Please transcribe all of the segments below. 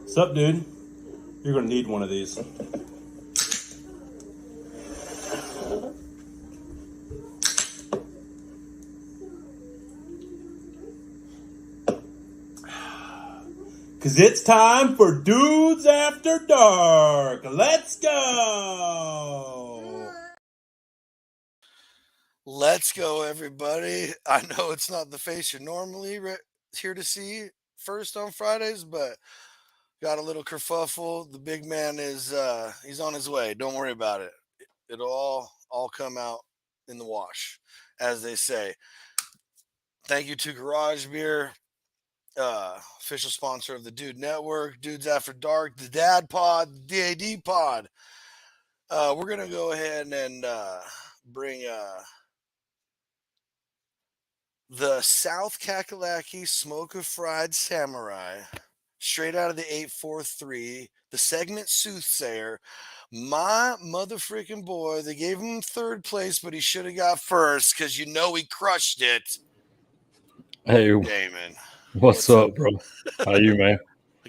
Sup, dude? You're gonna need one of these. Cause it's time for Dudes After Dark. Let's go! Let's go, everybody. I know it's not the face you're normally here to see first on Fridays, but got a little kerfuffle. The big man is he's on his way. Don't worry about it. It'll all come out in the wash, as they say. Thank you to Garage Beer, official sponsor of the Dude Network, Dudes After Dark, the Dad Pod, the D.A.D Pod. We're gonna go ahead and bring the South Kakalaki Smoke of Fried Samurai, straight out of the 843, the segment Soothsayer, my motherfucking boy. They gave him third place, but he should have got first because he crushed it. Hey, Damon. what's up, bro? How you, man?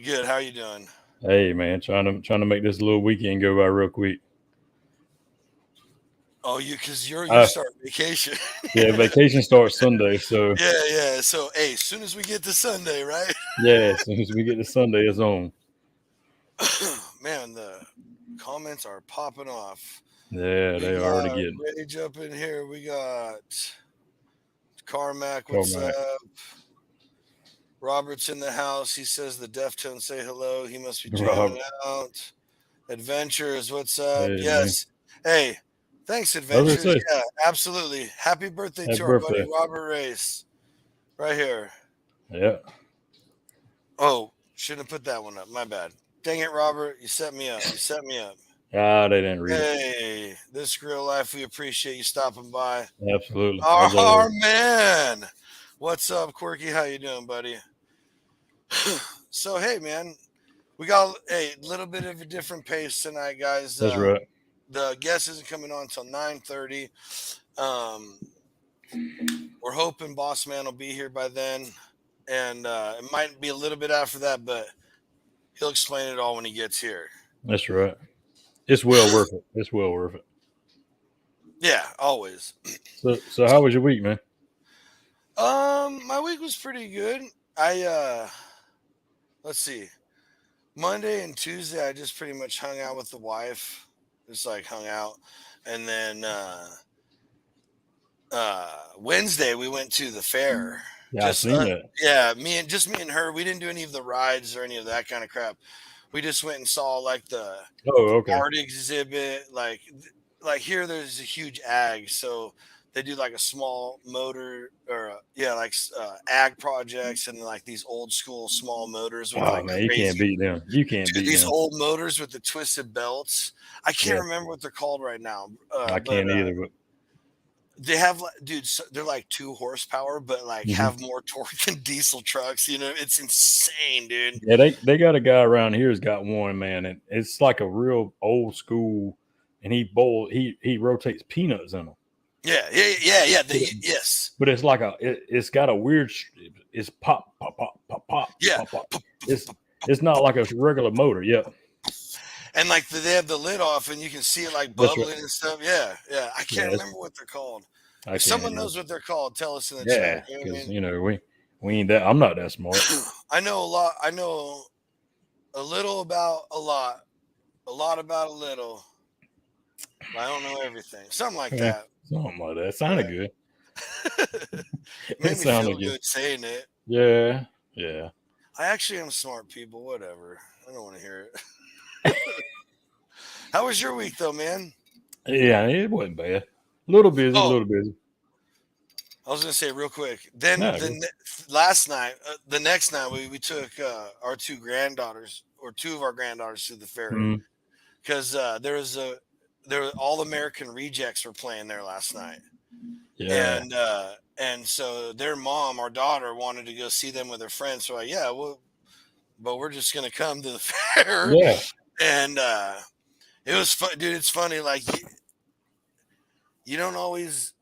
Good. How you doing? Hey, man, trying to make this little weekend go by real quick. Oh, you start vacation. Yeah, vacation starts Sunday, so yeah. So, hey, as soon as we get to Sunday, right? yeah, as soon as we get to Sunday, it's on. Man, the comments are popping off. Yeah, they already getting Rage up in here. We got Carmack. What's up? Robert's in the house. He says the Deftones say hello. He must be jamming out. Adventures. What's up? Hey, yes. Man. Hey, thanks, Adventures. Yeah, absolutely. Happy birthday to our buddy Robert Race. Right here. Yeah. Oh, shouldn't have put that one up. My bad. Dang it, Robert. You set me up. Ah, they didn't read it. Hey, this Grill Life, we appreciate you stopping by. Absolutely. Our man. What's up, Quirky? How you doing, buddy? So, hey, man, we got a little bit of a different pace tonight, guys. That's right. The guest isn't coming on until 9:30. We're hoping Boss Man will be here by then, and it might be a little bit after that, but he'll explain it all when he gets here. That's right. It's well worth it. It's well worth it. Yeah, always. So how was your week, man? My week was pretty good. Let's see. Monday and Tuesday, I just pretty much hung out with the wife. Just like hung out. And then Wednesday, we went to the fair. Yeah, I seen that. Yeah, me and her. We didn't do any of the rides or any of that kind of crap. We just went and saw like the art exhibit. Like here, there's a huge ag. So they do like a small motor or ag projects and like these old school small motors. With man, you can't beat them. You can't beat these them. old motors with the twisted belts. I can't remember what they're called right now. I can't either. But they have, they're like 2 horsepower, but like have more torque than diesel trucks. You know, it's insane, dude. Yeah, they got a guy around here who's got one, man, and it's like a real old school. And he rotates peanuts in them. Yeah. Yes. But it's like it's got a weird. It's pop. Yeah. Pop. It's not like a regular motor. Yeah. And like they have the lid off, and you can see it like bubbling and stuff. Yeah. I can't remember what they're called. If someone knows what they're called, tell us in the chat. Because we ain't that. I'm not that smart. I know a lot. I know a little about a lot about a little. I don't know everything. Something like that. Something like that. It sounded good. It made me feel good saying it. Yeah. I actually am smart, people. Whatever. I don't want to hear it. How was your week, though, man? Yeah, it wasn't bad. A little busy. I was going to say real quick. Then last night, the next night, we took our 2 granddaughters, or 2 of our granddaughters, to the fair. Because there was All American Rejects were playing there last night. Yeah. And so their mom, our daughter, wanted to go see them with her friends. So but we're just going to come to the fair. Yeah. And it was fun, dude. It's funny. Like you don't always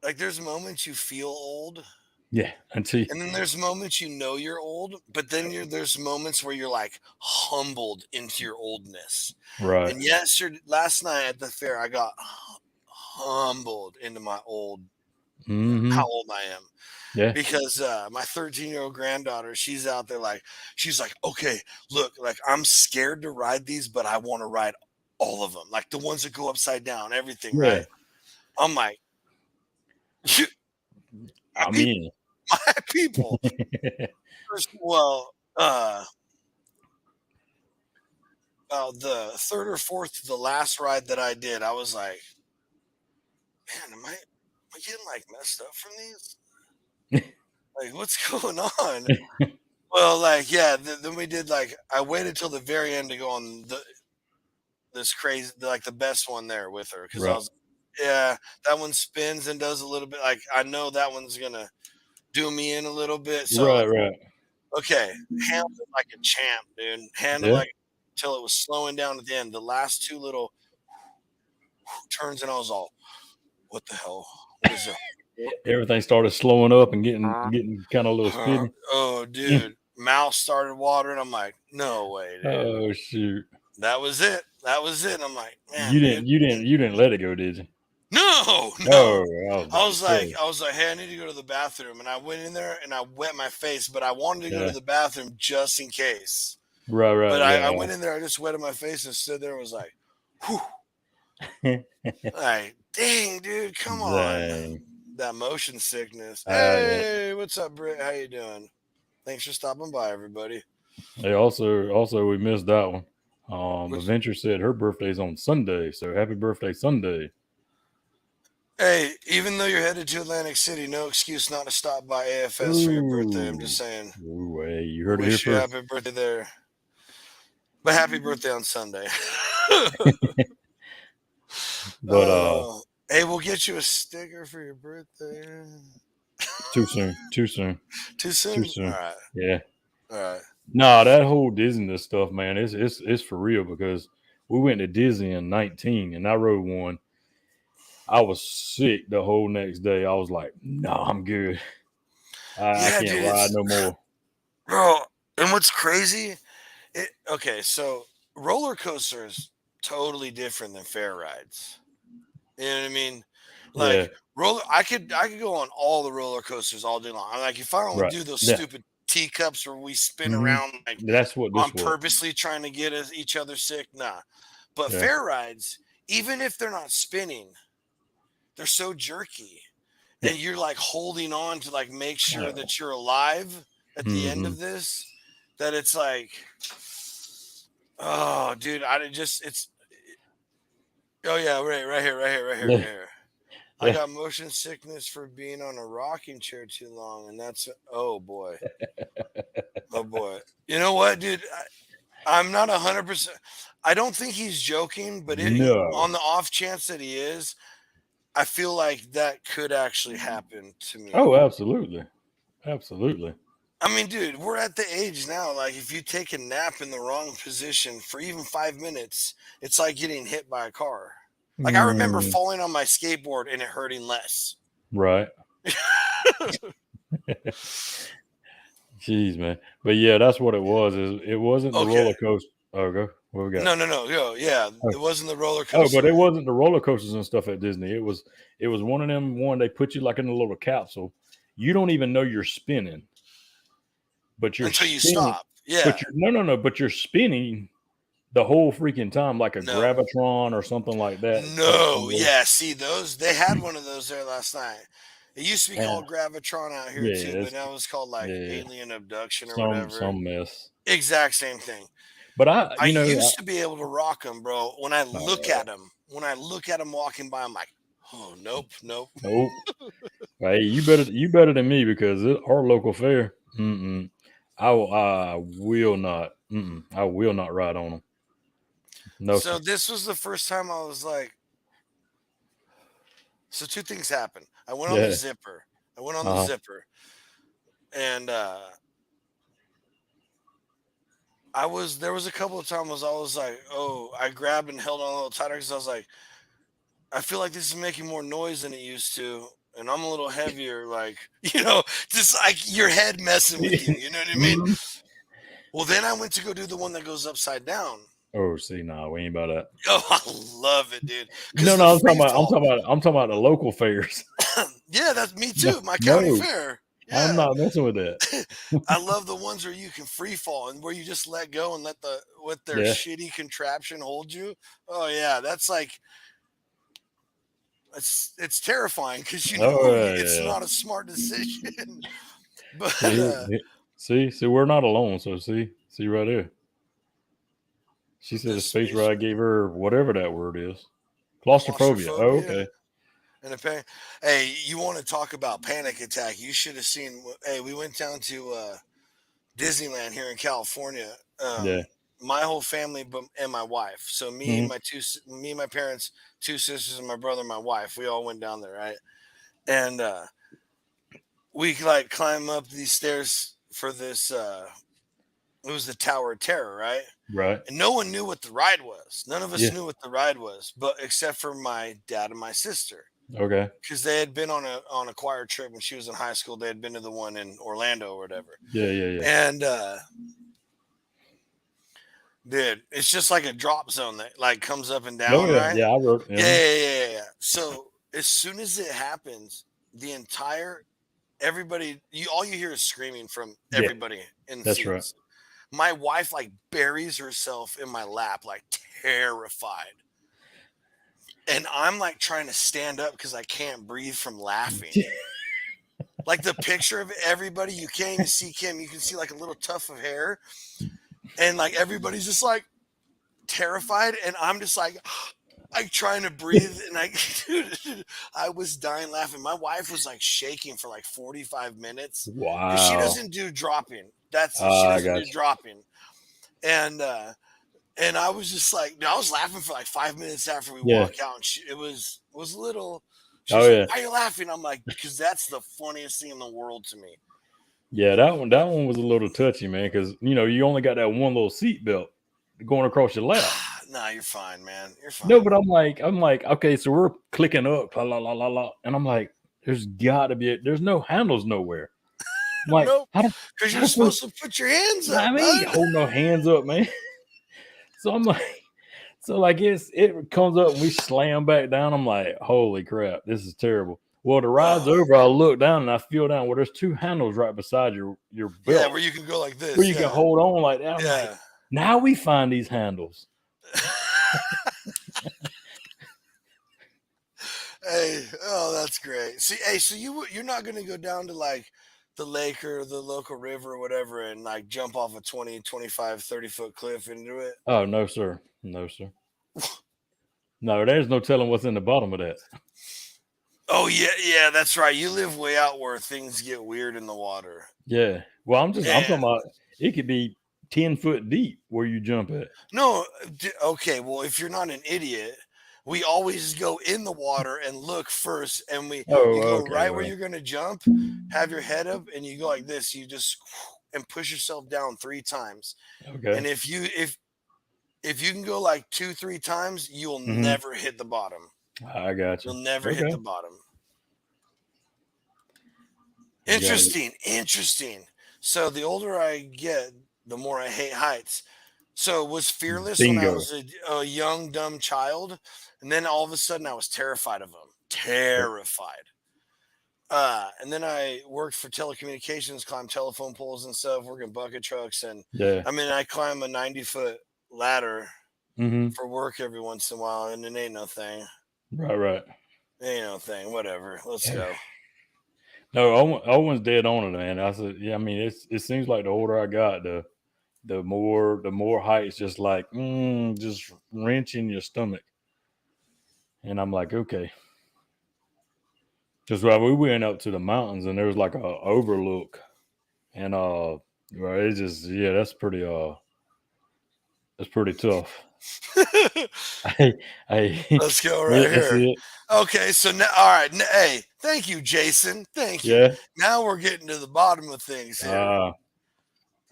like, there's moments you feel old, Yeah. Until And then there's moments you're old, but then there's moments where you're like humbled into your oldness. right. And last night at the fair, I got humbled into my Hmm. how old I am. Yeah. Because my 13-year-old granddaughter, she's out there she's like, okay, look, like I'm scared to ride these, but I want to ride all of them, like the ones that go upside down, everything, Yeah. right? I'm like, my I people, mean, my people. Well, about the third or fourth, the last ride that I did, I was like, man, am I getting like messed up from these? Like, what's going on? Well, like, yeah, then we did like I waited till the very end to go on this crazy like the best one there with her because I right. was yeah, that one spins and does a little bit like I know that one's gonna do me in a little bit. So Right. Right. okay, handled it like a champ, dude. Handled Yeah. like till it was slowing down at the end. The last two little turns and I was all, what the hell? What is that? Everything started slowing up and getting kind of a little spinny. Oh, dude. Mouth started watering. I'm like, no way, dude. Oh shoot! That was it. That was it. I'm like, You man, dude. didn't. You didn't. You didn't let it go, did you? No, Oh, no. I was about to say. I was like, hey, I need to go to the bathroom. And I went in there and I wet my face, but I wanted to go to Yeah. the bathroom just in case. Right. But Right. I Yeah. went in there, I just wetted my face and stood there and was like, whew. Like, dang, dude, come on. Dang. That motion sickness. Yeah. Hey, what's up, Britt? How you doing? Thanks for stopping by, everybody. They also we missed that one. Which, Adventure said her birthday's on Sunday, so happy birthday Sunday. hey, even though you're headed to Atlantic City, no excuse not to stop by AFS for your birthday. I'm just Ooh. saying. Ooh, hey, you We heard it here wish you first. happy birthday there. But happy birthday on Sunday. But Hey, we'll get you a sticker for your birthday. too soon. Too soon. Too Too soon? All soon. right. Yeah. All right. Nah, that whole Disney stuff, man, it's for real because we went to Disney in 19 and I rode one. I was sick the whole next day. I was like, no, I'm good. I Yeah, can't dude, ride it's no more. bro. And what's crazy? Okay, so roller coasters totally different than fair rides. You know what I mean? Yeah, Like I could go on all the roller coasters all day long. I'm like if I only right. do those Yeah. stupid teacups where we spin Hmm. around like That's what on this was. purposely trying to get each other sick, nah. But Yeah. fair rides, even if they're not spinning, they're so jerky. Yeah. And you're like holding on to like make sure Oh. that you're alive at the end Hmm. of this. That it's like, oh, dude, it's oh yeah, right here, right here, right here, right Yeah. here. I Yeah. got motion sickness for being on a rocking chair too long, and that's oh boy, oh boy. You know what, dude? I'm not 100%. I don't think he's joking, but No. on the off chance that he is, I feel like that could actually happen to me. Oh, absolutely. Absolutely. I mean, dude, we're at the age now. Like, if you take a nap in the wrong position for even 5 minutes, it's like getting hit by a car. Like, I remember Mm, falling on my skateboard and it hurting less. right. Jeez, man. But yeah, that's what it was. It wasn't the Okay. roller coaster. Oh, go. What we got? No. Yo, yeah, Oh. it wasn't the roller Oh, but coaster. it wasn't the roller coasters and stuff at Disney. It was one of them one they put you like in a little capsule. You don't even know you're spinning, but you're Until you spinning. stop. Yeah. But you're no, but you're spinning the whole freaking time like a No. gravitron or something like that. No. Yeah. See, they had one of those there last night. It used to be Yeah, called Gravitron out here too, yeah, but now it's called like yeah, Alien Abduction or whatever. some mess. Exact same thing. But I used to be able to rock them, bro. When I look uh, at them walking by, I'm like, oh, nope. nope. Hey, you better than me because our local fair. I will not. I will not ride on them. No, So sir. this was the first time I was like, so two things happened. I went on the Yeah. zipper. Uh-huh. And there was a couple of times I was like, oh, I grabbed and held on a little tighter because I was like, I feel like this is making more noise than it used to. and I'm a little heavier, like, just like your head messing with you. You know what I mean? Mhm. Well, then I went to go do the one that goes upside down. Oh, see, nah, we ain't about that. Oh, I love it, dude. Because No, the no, free fall. I'm talking about the local fairs. Yeah, that's me No, too. My county no, fair. I'm Yeah. not messing with that. I love the ones where you can free fall and where you just let go and let their Yeah. shitty contraption hold you. Oh yeah, that's like it's terrifying because Oh, it's yeah. not a smart decision. But See, we're not alone. So see right there. She said the the space space ride gave her whatever that word is. Claustrophobia. Oh, claustrophobia okay. and the pain. Hey, you want to talk about panic attack? You should have seen. Hey, we went down to Disneyland here in California. Yeah. My whole family, and my wife. So Hmm. me, my parents, two sisters, and my brother, and my wife. We all went down there, right? And we like climb up these stairs for this. It was the Tower of Terror, right? Right. And no one knew what the ride was. None of us Yeah. knew what the ride was, but except for my dad and my sister, Okay. because they had been on a choir trip when she was in high school. They had been to the one in Orlando or whatever, Yeah. and dude, it's just like a drop zone that like comes up and Oh, down, yeah. right? Yeah, I wrote. Yeah, Yeah. yeah. So as soon as it happens, the entire everybody, all you hear is screaming from Yeah. everybody in the That's right. seats. My wife like buries herself in my lap, like terrified. And I'm like trying to stand up because I can't breathe from laughing. Like the picture of everybody, you can't even see Kim. You can see like a little tuft of hair. And like everybody's just like terrified. And I'm just like trying to breathe. And dude, I was dying laughing. My wife was like shaking for like 45 minutes because she Wow. doesn't do dropping. She I doesn't do got you. dropping. And I was just like, I was laughing for like 5 minutes after we Yeah. walk out, and it was a little. She Oh, was like, yeah. "Why are you laughing?" I'm like, "Because that's the funniest thing in the world to me." Yeah, that one was a little touchy, man, because you only got that one little seat belt going across your lap. Nah, you're fine, man. You're No, fine. but I'm like, okay, so we're clicking up, la la la la la, and I'm like, there's no handles nowhere. I'm like, Nope, how do because how you're does we? supposed to put your hands I up, mean, bud. hold no hands up, man. So I'm like, so like it comes up and we slam back down. I'm like, holy crap, this is terrible. Well, the ride's Oh, over. I look down and I feel down. Well, there's two handles right beside your yeah, belt where you can go like where this. you can Yeah, hold on like that. I'm like, yeah. now we find these handles. Hey, oh, that's great. See, hey, so you're not gonna go down to like the lake or the local river or whatever and like jump off a 20, 25, 30 foot cliff into it? Oh no, sir, no, sir, no. There's no telling what's in the bottom of that. Oh yeah, yeah, that's right. You live way out where things get weird in the water. Yeah. Well, I'm talking And about it could be 10 foot deep where you jump at. no, okay, well, if you're not an idiot, we always go in the water and look first, and you Oh, go okay. right where Well, you're gonna jump, have your head up, and you go like this. You just and push yourself down 3 times. okay. And if you can go like 2, 3 times, you'll Hmm. never hit the bottom. I got you. You'll never hit Okay. the bottom. You got it. Interesting, interesting. So the older I get, the more I hate heights. So was fearless when I Bingo. was a young dumb child, and then all of a sudden I was terrified of them. Terrified. And then I worked for telecommunications, climbed telephone poles and stuff, working bucket trucks, and Yeah. I mean I climb a 90-foot ladder Hmm. for work every once in a while, and it ain't no thing. Right. It ain't no thing. Whatever. Let's go. No, Owen's dead on it, man. I said, yeah. I mean, it seems like the older I got, the more heights just like just wrenching your stomach, and I'm like, okay. Just right, we went up to the mountains and there was like a overlook, and well, it's just yeah, that's pretty tough. I I Let's go right that's here. it. Okay, so now, all right. Hey, thank you, Jason. Thank you. Yeah. Now we're getting to the bottom of things here. Uh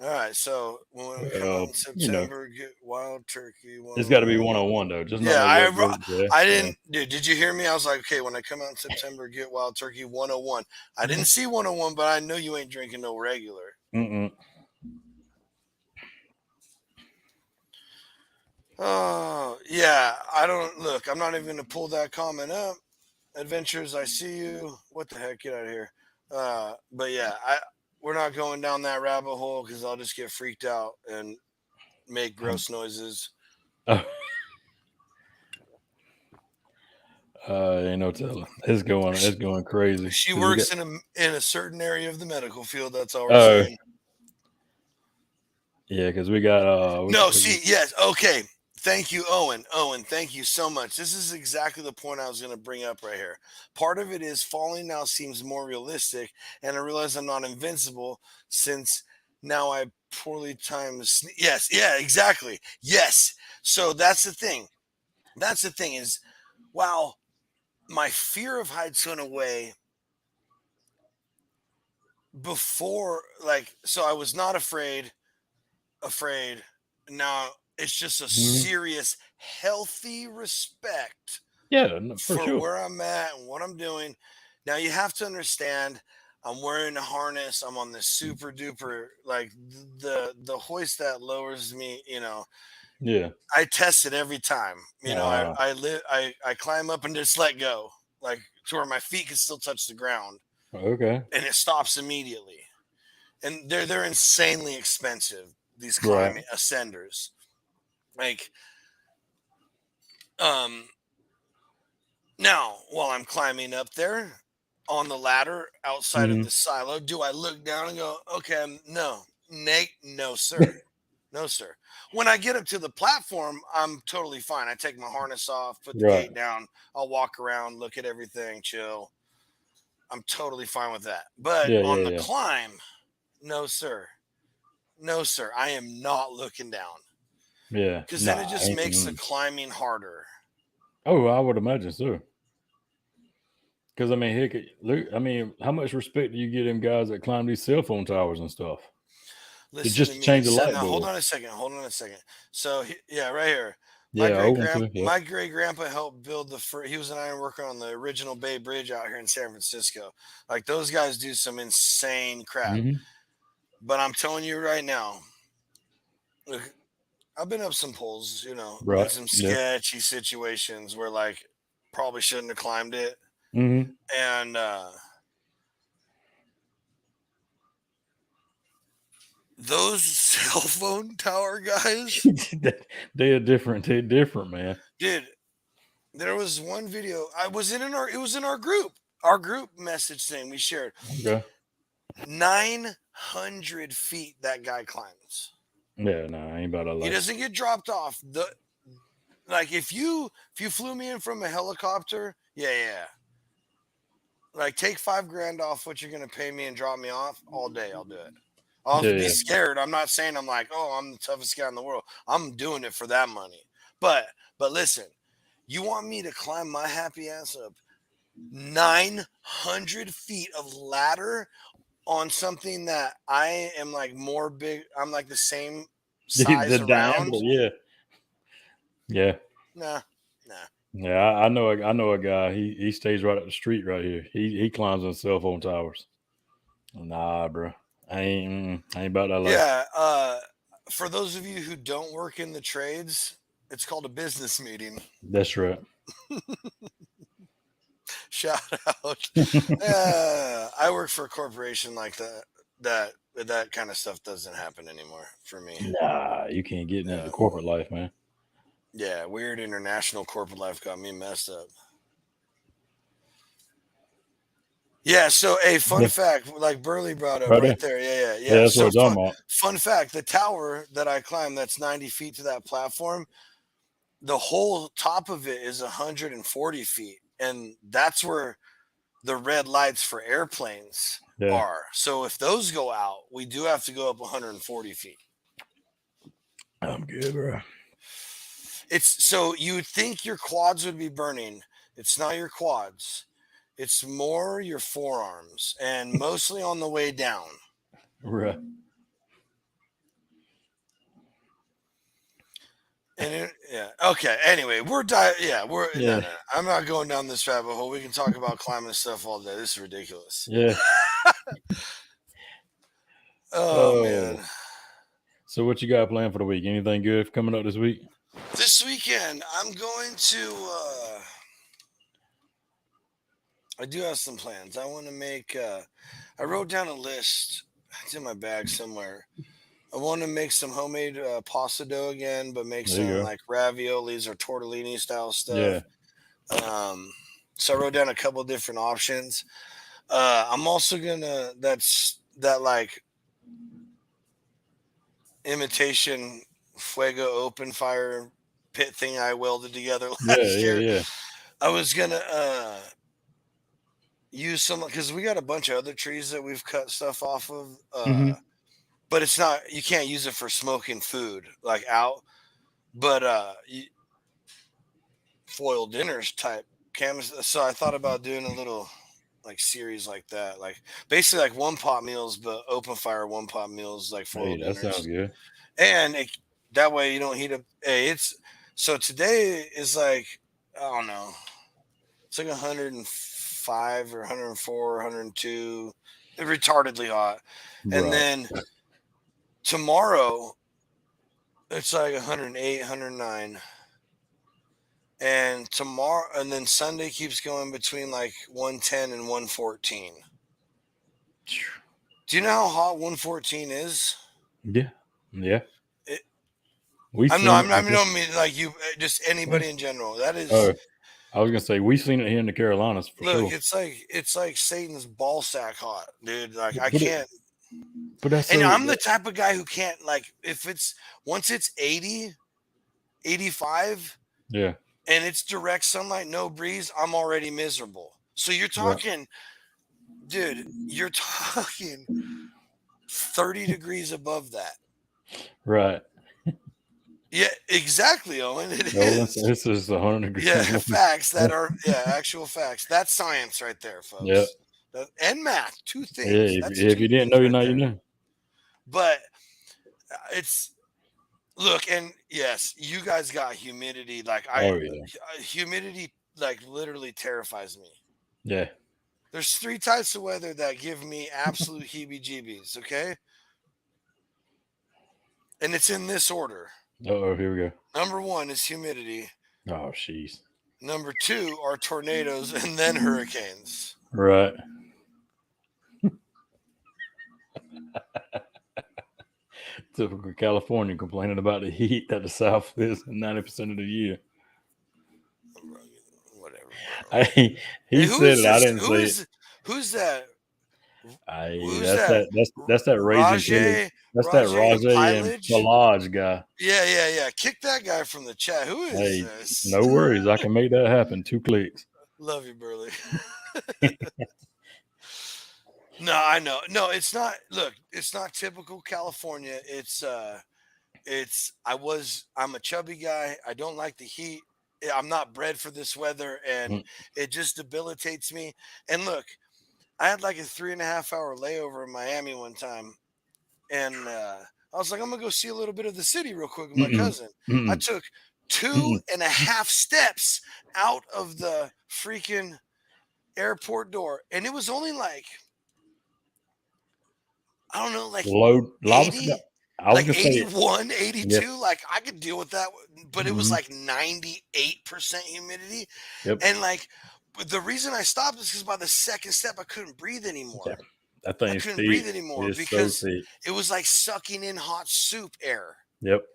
All right, so when we come out in September, get Wild Turkey 101. It's got to be 101 though. Just not Yeah, no regular. I didn't. Dude, did you hear me? I was like, okay, when I come out in September, get Wild Turkey 101. I didn't see 101, but I know you ain't drinking no regular. Mm-mm. Oh, yeah. I don't look. I'm not even gonna pull that comment up. Adventures, I see you. What the heck? Get out of here. But yeah, we're not going down that rabbit hole because I'll just get freaked out and make gross noises. Ain't no telling. It's going crazy. She works in a certain area of the medical field. That's all we're saying. Yeah, because we got yes, okay. Thank you, Owen. Owen, thank you so much. This is exactly the point I was going to bring up right here. Part of it is falling now seems more realistic, and I realize I'm not invincible since now I poorly timed. Yes, yeah, exactly. Yes. So that's the thing. That's the thing is, wow, my fear of heights went away before, like, so I was not afraid. Now it's just a serious, healthy respect for sure. where I'm at and what I'm doing. Now you have to understand, I'm wearing a harness. I'm on this super duper, like the hoist that lowers me. Yeah. I test it every time. I climb up and just let go, like to where my feet can still touch the ground. Okay. And it stops immediately. And they're insanely expensive, these climbing ascenders. Like, now while I'm climbing up there on the ladder outside of the silo, do I look down and go, okay, no, Nate, no, sir. No, sir. When I get up to the platform, I'm totally fine. I take my harness off, put the gate down. I'll walk around, look at everything, chill. I'm totally fine with that. But on the climb, no, sir. No, sir. I am not looking down. Yeah. Because then it just makes the climbing harder. Oh, I would imagine so. Because I mean, heck, look, I mean, how much respect do you give them guys that climb these cell phone towers and stuff? Listen just to me. change the light now, bulb. hold on a second. So yeah, right here. Yeah, my great grandpa helped build he was an iron worker on the original Bay Bridge out here in San Francisco. Like, those guys do some insane crap. But I'm telling you right now, look, I've been up some poles, in some sketchy situations where, like, probably shouldn't have climbed it. And those cell phone tower guys, they're different. They're different, man. Dude, there was one video it was in our group message thing we shared. Okay. 900 feet that guy climbs. Yeah, no, I ain't about to lie. He doesn't get dropped off. Like, if you flew me in from a helicopter, yeah. Like, take $5,000 off what you're gonna pay me and drop me off all day. I'll do it. I'll have to be scared. I'm not saying I'm like, oh, I'm the toughest guy in the world. I'm doing it for that money. But listen, you want me to climb my happy ass up 900 feet of ladder on something that I am like more big? I'm like the same size around. Yeah. Nah. Yeah, I know a guy. He stays right up the street right here. He climbs on cell phone towers. Nah, bro. I ain't about that life. Yeah. For those of you who don't work in the trades, it's called a business meeting. That's right. Shout out. I work for a corporation like that kind of stuff doesn't happen anymore for me. Nah, you can't get into the corporate life, man. Yeah, weird international corporate life got me messed up. Yeah, so a fun fact, like Burley brought up right there. Yeah. That's what I'm talking about. Fun fact, the tower that I climbed, that's 90 feet to that platform, the whole top of it is 140 feet. And that's where the red lights for airplanes are. So if those go out, we do have to go up 140 feet. I'm good, bro. So you would think your quads would be burning. It's not your quads. It's more your forearms, and mostly on the way down. Right. Yeah. Okay. Anyway, we're no. I'm not going down this rabbit hole. We can talk about climate stuff all day. This is ridiculous. Yeah. Oh man. So what you got planned for the week? Anything good coming up this week? This weekend, I'm going to. I do have some plans. I want to make. I wrote down a list. It's in my bag somewhere. I want to make some homemade pasta dough again, but make There you some go. like raviolis or tortellini style Yeah. stuff. So I wrote down a couple different options. I'm also gonna that like imitation fuego open fire pit thing I welded together last year. Yeah. I was gonna use some because we got a bunch of other trees that we've cut stuff off of. Mm-hmm. But it's not, you can't use it for smoking food like out. But foil dinners type cameras. So I thought about doing a little like series like that, like basically like one pot meals, but open fire one pot meals like foil Hey, that sounds dinners, good. and that way you don't heat up. Hey, it's so today is like I don't know, it's like 105 or 104, 102, retardedly hot, and Right. then tomorrow it's like 108, 109. And tomorrow, and then Sunday keeps going between like 110 and 114. Do you know how hot 114 is? Yeah. Yeah. It, We I'm no, seen I'm, I it. don't mean like you, just anybody in general. That is, Oh, I was gonna say we seen it here in the Carolinas for look, sure. it's like Satan's ball sack hot, dude. Like I But can't. But that's And so. I'm the type of guy who can't like if it's once it's 80, 85, Yeah. and it's direct sunlight, no breeze, I'm already miserable. So you're Right. talking, dude, you're talking 30 degrees above that. Right. Yeah, exactly, Owen. It No, is. this is 100 degrees. Yeah, facts that are actual facts. That's science right there, Yeah. folks. And math, two Yeah. things. If, That's if two you didn't things know, you right know, there. you know. But it's look, and yes, you guys got humidity. Like Oh yeah. humidity like literally terrifies me. Yeah. There's three types of weather that give me absolute heebie-jeebies. Okay, and it's in this order. Oh, here we go. Number one is humidity. Oh, jeez. Number two are tornadoes, and then hurricanes. Right. Typical California complaining about the heat that the South is 90% of the year. Whatever. He Hey, said it. I didn't say it. Who's that? Who's That's that? that raising Pillage. That's that Rajay Rajay and Pilage? Palage guy. Yeah. Kick that guy from the chat. Who is Hey, this? no worries. I can make that happen. 2 clicks. Love you, Burley. No, I know. No, it's not. Look, it's not typical California. I'm a chubby guy. I don't like the heat. I'm not bred for this weather, and Mm. it just debilitates me. And look, I had like a 3.5 hour layover in Miami one time, and I was like, I'm gonna go see a little bit of the city real quick with my cousin. I took 2.5 steps out of the freaking airport door, and it was only like I don't know, like Low. 80, I was like gonna say 81, 82. Yep. Like I could deal with that, but it was Mhm. like 98% humidity, Yep. and like. But the reason I stopped is because by the second step I couldn't breathe anymore. Yeah. That thing I is couldn't thick. breathe anymore It's because so thick. it was like sucking in hot soup air. Yep.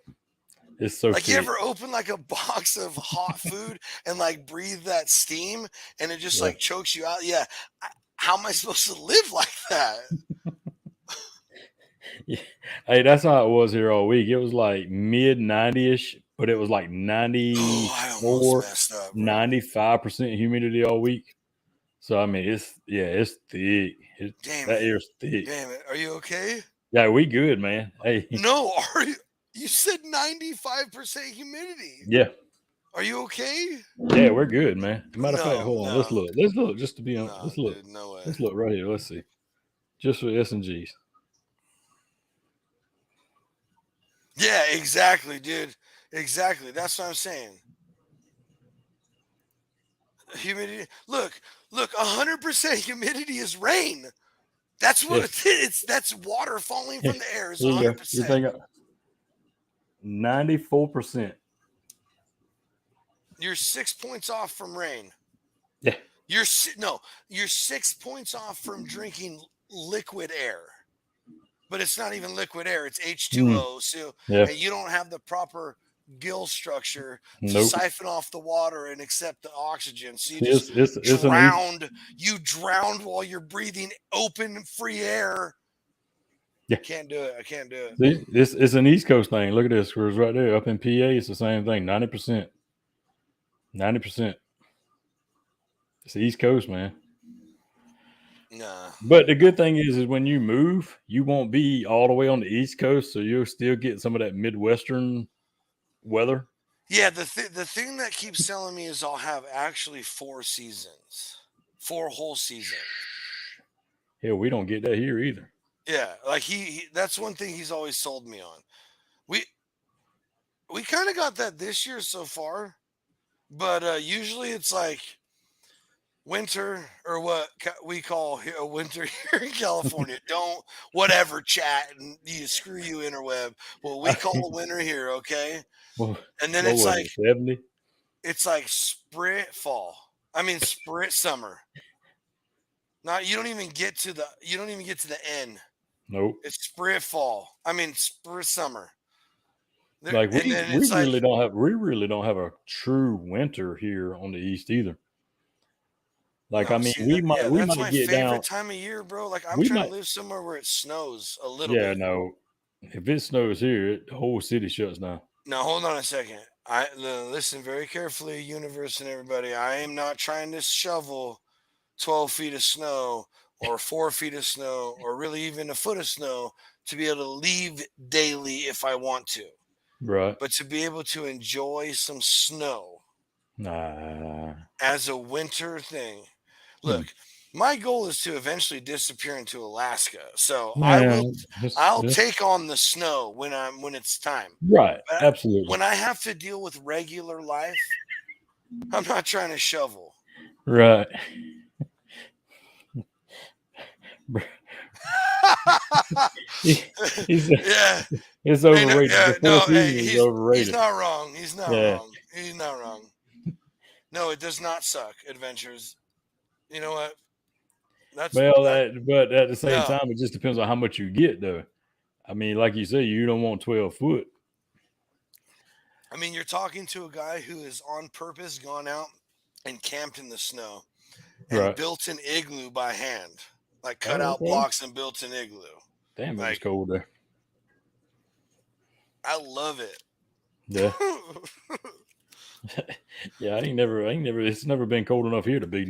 It's so Like thick. you ever open like a box of hot food and like breathe that steam and it just Yeah. like chokes you out? Yeah. How am I supposed to live like that? Yeah. Hey, that's how it was here all week. It was like mid 90ish, but it was like 94, I almost messed up, bro. 95% humidity all week. So I mean, it's thick. Damn That it. air's thick. Damn it. Are you okay? Yeah, we good, man. Hey. No, are you? You said 95% humidity. Yeah. Are you okay? Yeah, we're good, man. Matter of fact, No, hold on. no. Let's look. Let's look just to be on. No, Let's look. dude, no way. Let's look right here. Let's see. Just for S&Gs. Yeah, exactly, dude. Exactly. That's what I'm saying. Humidity. Look, 100% humidity is rain. That's what Yeah. it's. That's water falling from the air. Is Here you go. You 100%. think 94%. You're 6 points off from rain. Yeah. You're 6 points off from drinking liquid air. But it's not even liquid air. It's H2O. So Yeah. and you don't have the proper gill structure to Nope. siphon off the water and accept the oxygen. So you It's just it's an easy. drowned. You drowned while you're breathing open, free air. Yeah. Can't do it. I can't do it. See, it's an East Coast thing. Look at this. It's right there. Up in PA, it's the same thing. 90%. 90%. It's the East Coast, man. Nah. But the good thing is when you move, you won't be all the way on the East Coast, so you'll still get some of that Midwestern weather. Yeah, the thing that keeps telling me is I'll have actually 4 seasons. 4 whole seasons. Hell, we don't get that here either. Yeah, like he that's one thing he's always sold me on. We kind of got that this year so far, but usually it's like winter or what we call a winter here in California. Don't whatever chat and you screw you interweb. What we call a winter here, okay? Well, And then what it's was like it, 70? it's like sprit fall. I mean sprit summer. Not you don't even get to the end. Nope. It's sprit fall. I mean sprit summer. Like And we then we it's like really don't have a true winter here on the East either. Like I no, mean, see we that might yeah, we that's might my get down. favorite time of year, bro. Like I'm We trying to might, live somewhere where it snows a little yeah, bit. no. If it snows here, the whole city shuts down. Now hold on a second. Listen very carefully, universe and everybody. I am not trying to shovel 12 feet of snow or 4 feet of snow or really even a foot of snow to be able to leave daily if I want to. Right? But to be able to enjoy some snow Nah. as a winter thing. Hmm. Look, my goal is to eventually disappear into Alaska. So Yeah, I'll take on the snow when it's time. right. But Absolutely. when I have to deal with regular life, I'm not trying to shovel. Right. He's Yeah. it's Hey, no, overrated. yeah, The four no, hey, seasons is he's overrated. not wrong. He's not Yeah. wrong. He's not wrong. No, it does not suck. Adventures. You know what? Well, That but at the same no. time, it just depends on how much you get, though. I mean, like you say, you don't want 12 foot. I mean, you're talking to a guy who has on purpose gone out and camped in the snow and Right. built an igloo by hand, like cut Oh, out okay. blocks and built an igloo. Damn, it was Like cold there. I love it. Yeah. Yeah, I ain't never. It's never been cold enough here to build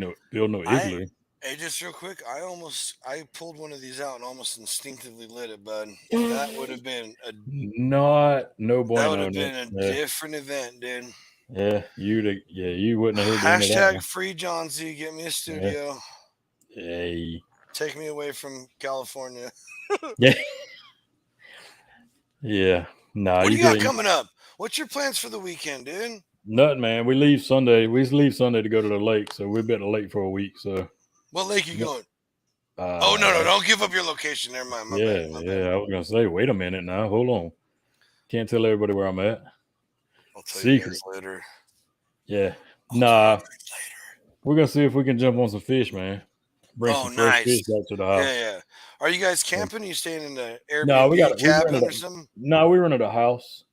no igloo. Hey, just real quick, I pulled one of these out and almost instinctively lit it, bud. That would have been a No that would bueno. have Nick. been a Yeah, different event, dude. you wouldn't have heard the end of that Hashtag one. free John Z. Get me a Yeah. studio. Hey. Take me away from California. Yeah. Yeah. Nah, What do you you got good. coming up? What's your plans for the weekend, dude? Nothing, man. We leave Sunday. We leave Sunday to go to the lake, so we've been at the lake for a week. So. What lake you going? Uh, Oh no, don't give up your location. Never mind. My bad. I was gonna say, wait a minute now. Hold on. Can't tell everybody where I'm at. I'll tell you Secret. guys later. Yeah. I'll tell you Nah. guys later. We're gonna see if we can jump on some fish, man. Bring some fresh nice. fish back to the house. Yeah. Are you guys camping? Are you staying in the No, Airbnb we cabin rented or something? we rented a house.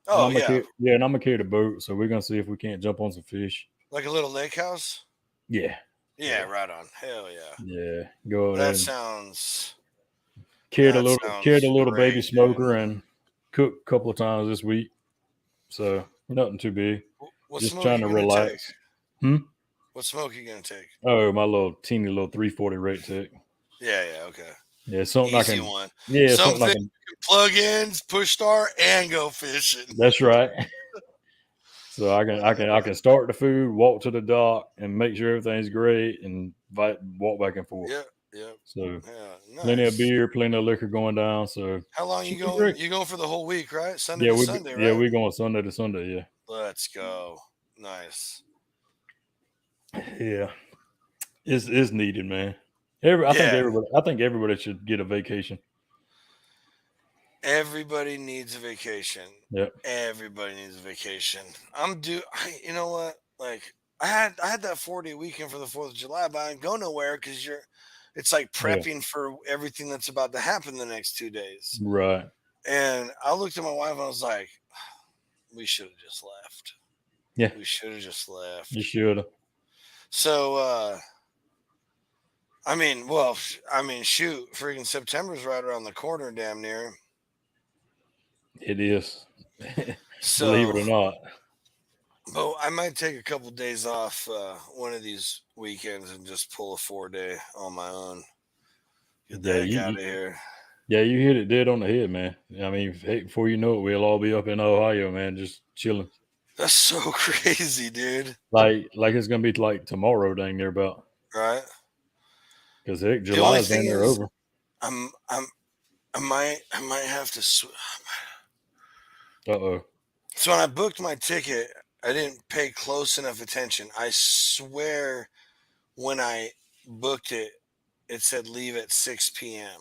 Oh and yeah, and I'm gonna carry the boat, so we're gonna see if we can't jump on some fish. like a little lake house. Yeah. Yeah, right on. Hell yeah. Yeah. Go over there That and sounds. carried a That little baby great, smoker dude. and cooked a couple of times this week. So nothing too big. What Just smoke trying you to gonna relax. take? What smoke you gonna take? Oh, my little teeny little 340 rate tech. Yeah, okay. Yeah, something Easy I can. one. Yeah, Something I you can. can plug in, push start, and go fishing. That's right. So I can start the food, walk to the dock, and make sure everything's great, and walk back and forth. Yep. So Yeah, plenty of nice. beer, plenty of liquor going down. So How long you should be going? great. You going for the whole week, right? Sunday Yeah, to Sunday, yeah, right? we're going Sunday to Sunday. Yeah. Let's go. Nice. Yeah. It's needed, man. Yeah. I think everybody should get a vacation. Everybody needs a vacation. Yep. Everybody needs a vacation. You know what? Like I had that 4-day weekend for the 4th of July, but I didn't go nowhere because it's like Yeah. prepping for everything that's about to happen the next 2 days. Right. And I looked at my wife and I was like, we should have just left. Yeah. We should have just left. You should. So shoot, freaking September's right around the corner, damn near. It is. Believe it So or not. but I might take a couple days off one of these weekends and just pull a 4-day on my own. Get the Yeah, heck out of here. yeah, you hit it dead on the head, man. I mean, hey, before you know it, we'll all be up in Ohio, man, just chilling. That's so crazy, dude. Like it's gonna be like tomorrow, dang near about. Right? Because heck, The only July's thing dang near is, over. I might have to. Uh oh. So when I booked my ticket, I didn't pay close enough attention. I swear, when I booked it, it said leave at 6 p.m.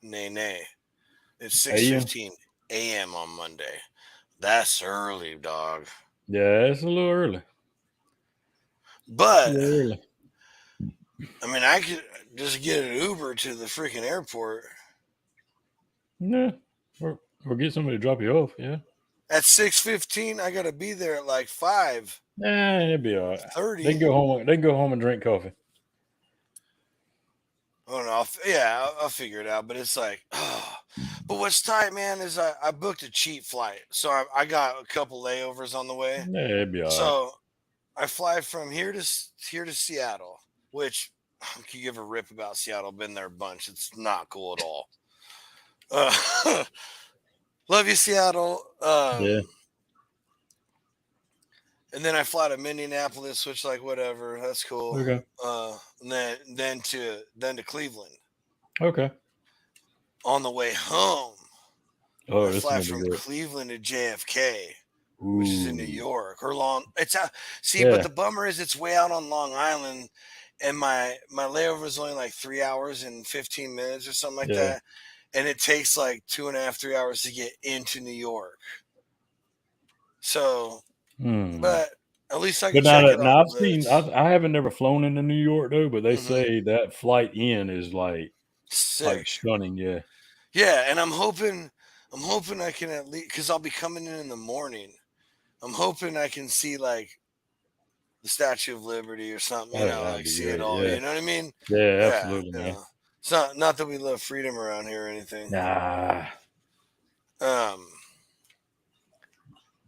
Nay. It's AM. 6:15 a.m. on Monday. That's early, dog. Yeah, it's a little early. But Early. I mean, I could just get an Uber to the freaking airport. Yeah. Or get somebody to drop you off, yeah. At 6:15, I gotta be there at like 5:30. Nah, it'd be all right. They can go home and drink coffee. I don't know. I'll figure it out. But it's like, but what's tight, man, is I booked a cheap flight, so I got a couple layovers on the way. Yeah, it'd be all right. So I fly from here to Seattle, which I could give a rip about Seattle. Been there a bunch. It's not cool at all. Love you, Seattle. Yeah. And then I fly to Minneapolis, which like whatever, that's cool. Okay. And then to Cleveland. Okay. On the way home, Oh, I this fly is gonna from be great. Cleveland to JFK, Ooh. which is in New York. Or But Yeah. the bummer is it's way out on Long Island, and my layover is only like 3 hours and 15 minutes or something like that, and it takes like 2.5, 3 hours to get into New York. So, but at least I can check it off. I haven't never flown into New York though, but they say that flight in is like sick, stunning. Yeah. Yeah, and I'm hoping I can at least, because I'll be coming in the morning. I'm hoping I can see like the Statue of Liberty or something, like see it all. Yeah. You know what I mean? Yeah, absolutely, man. It's not that we love freedom around here or anything. Nah.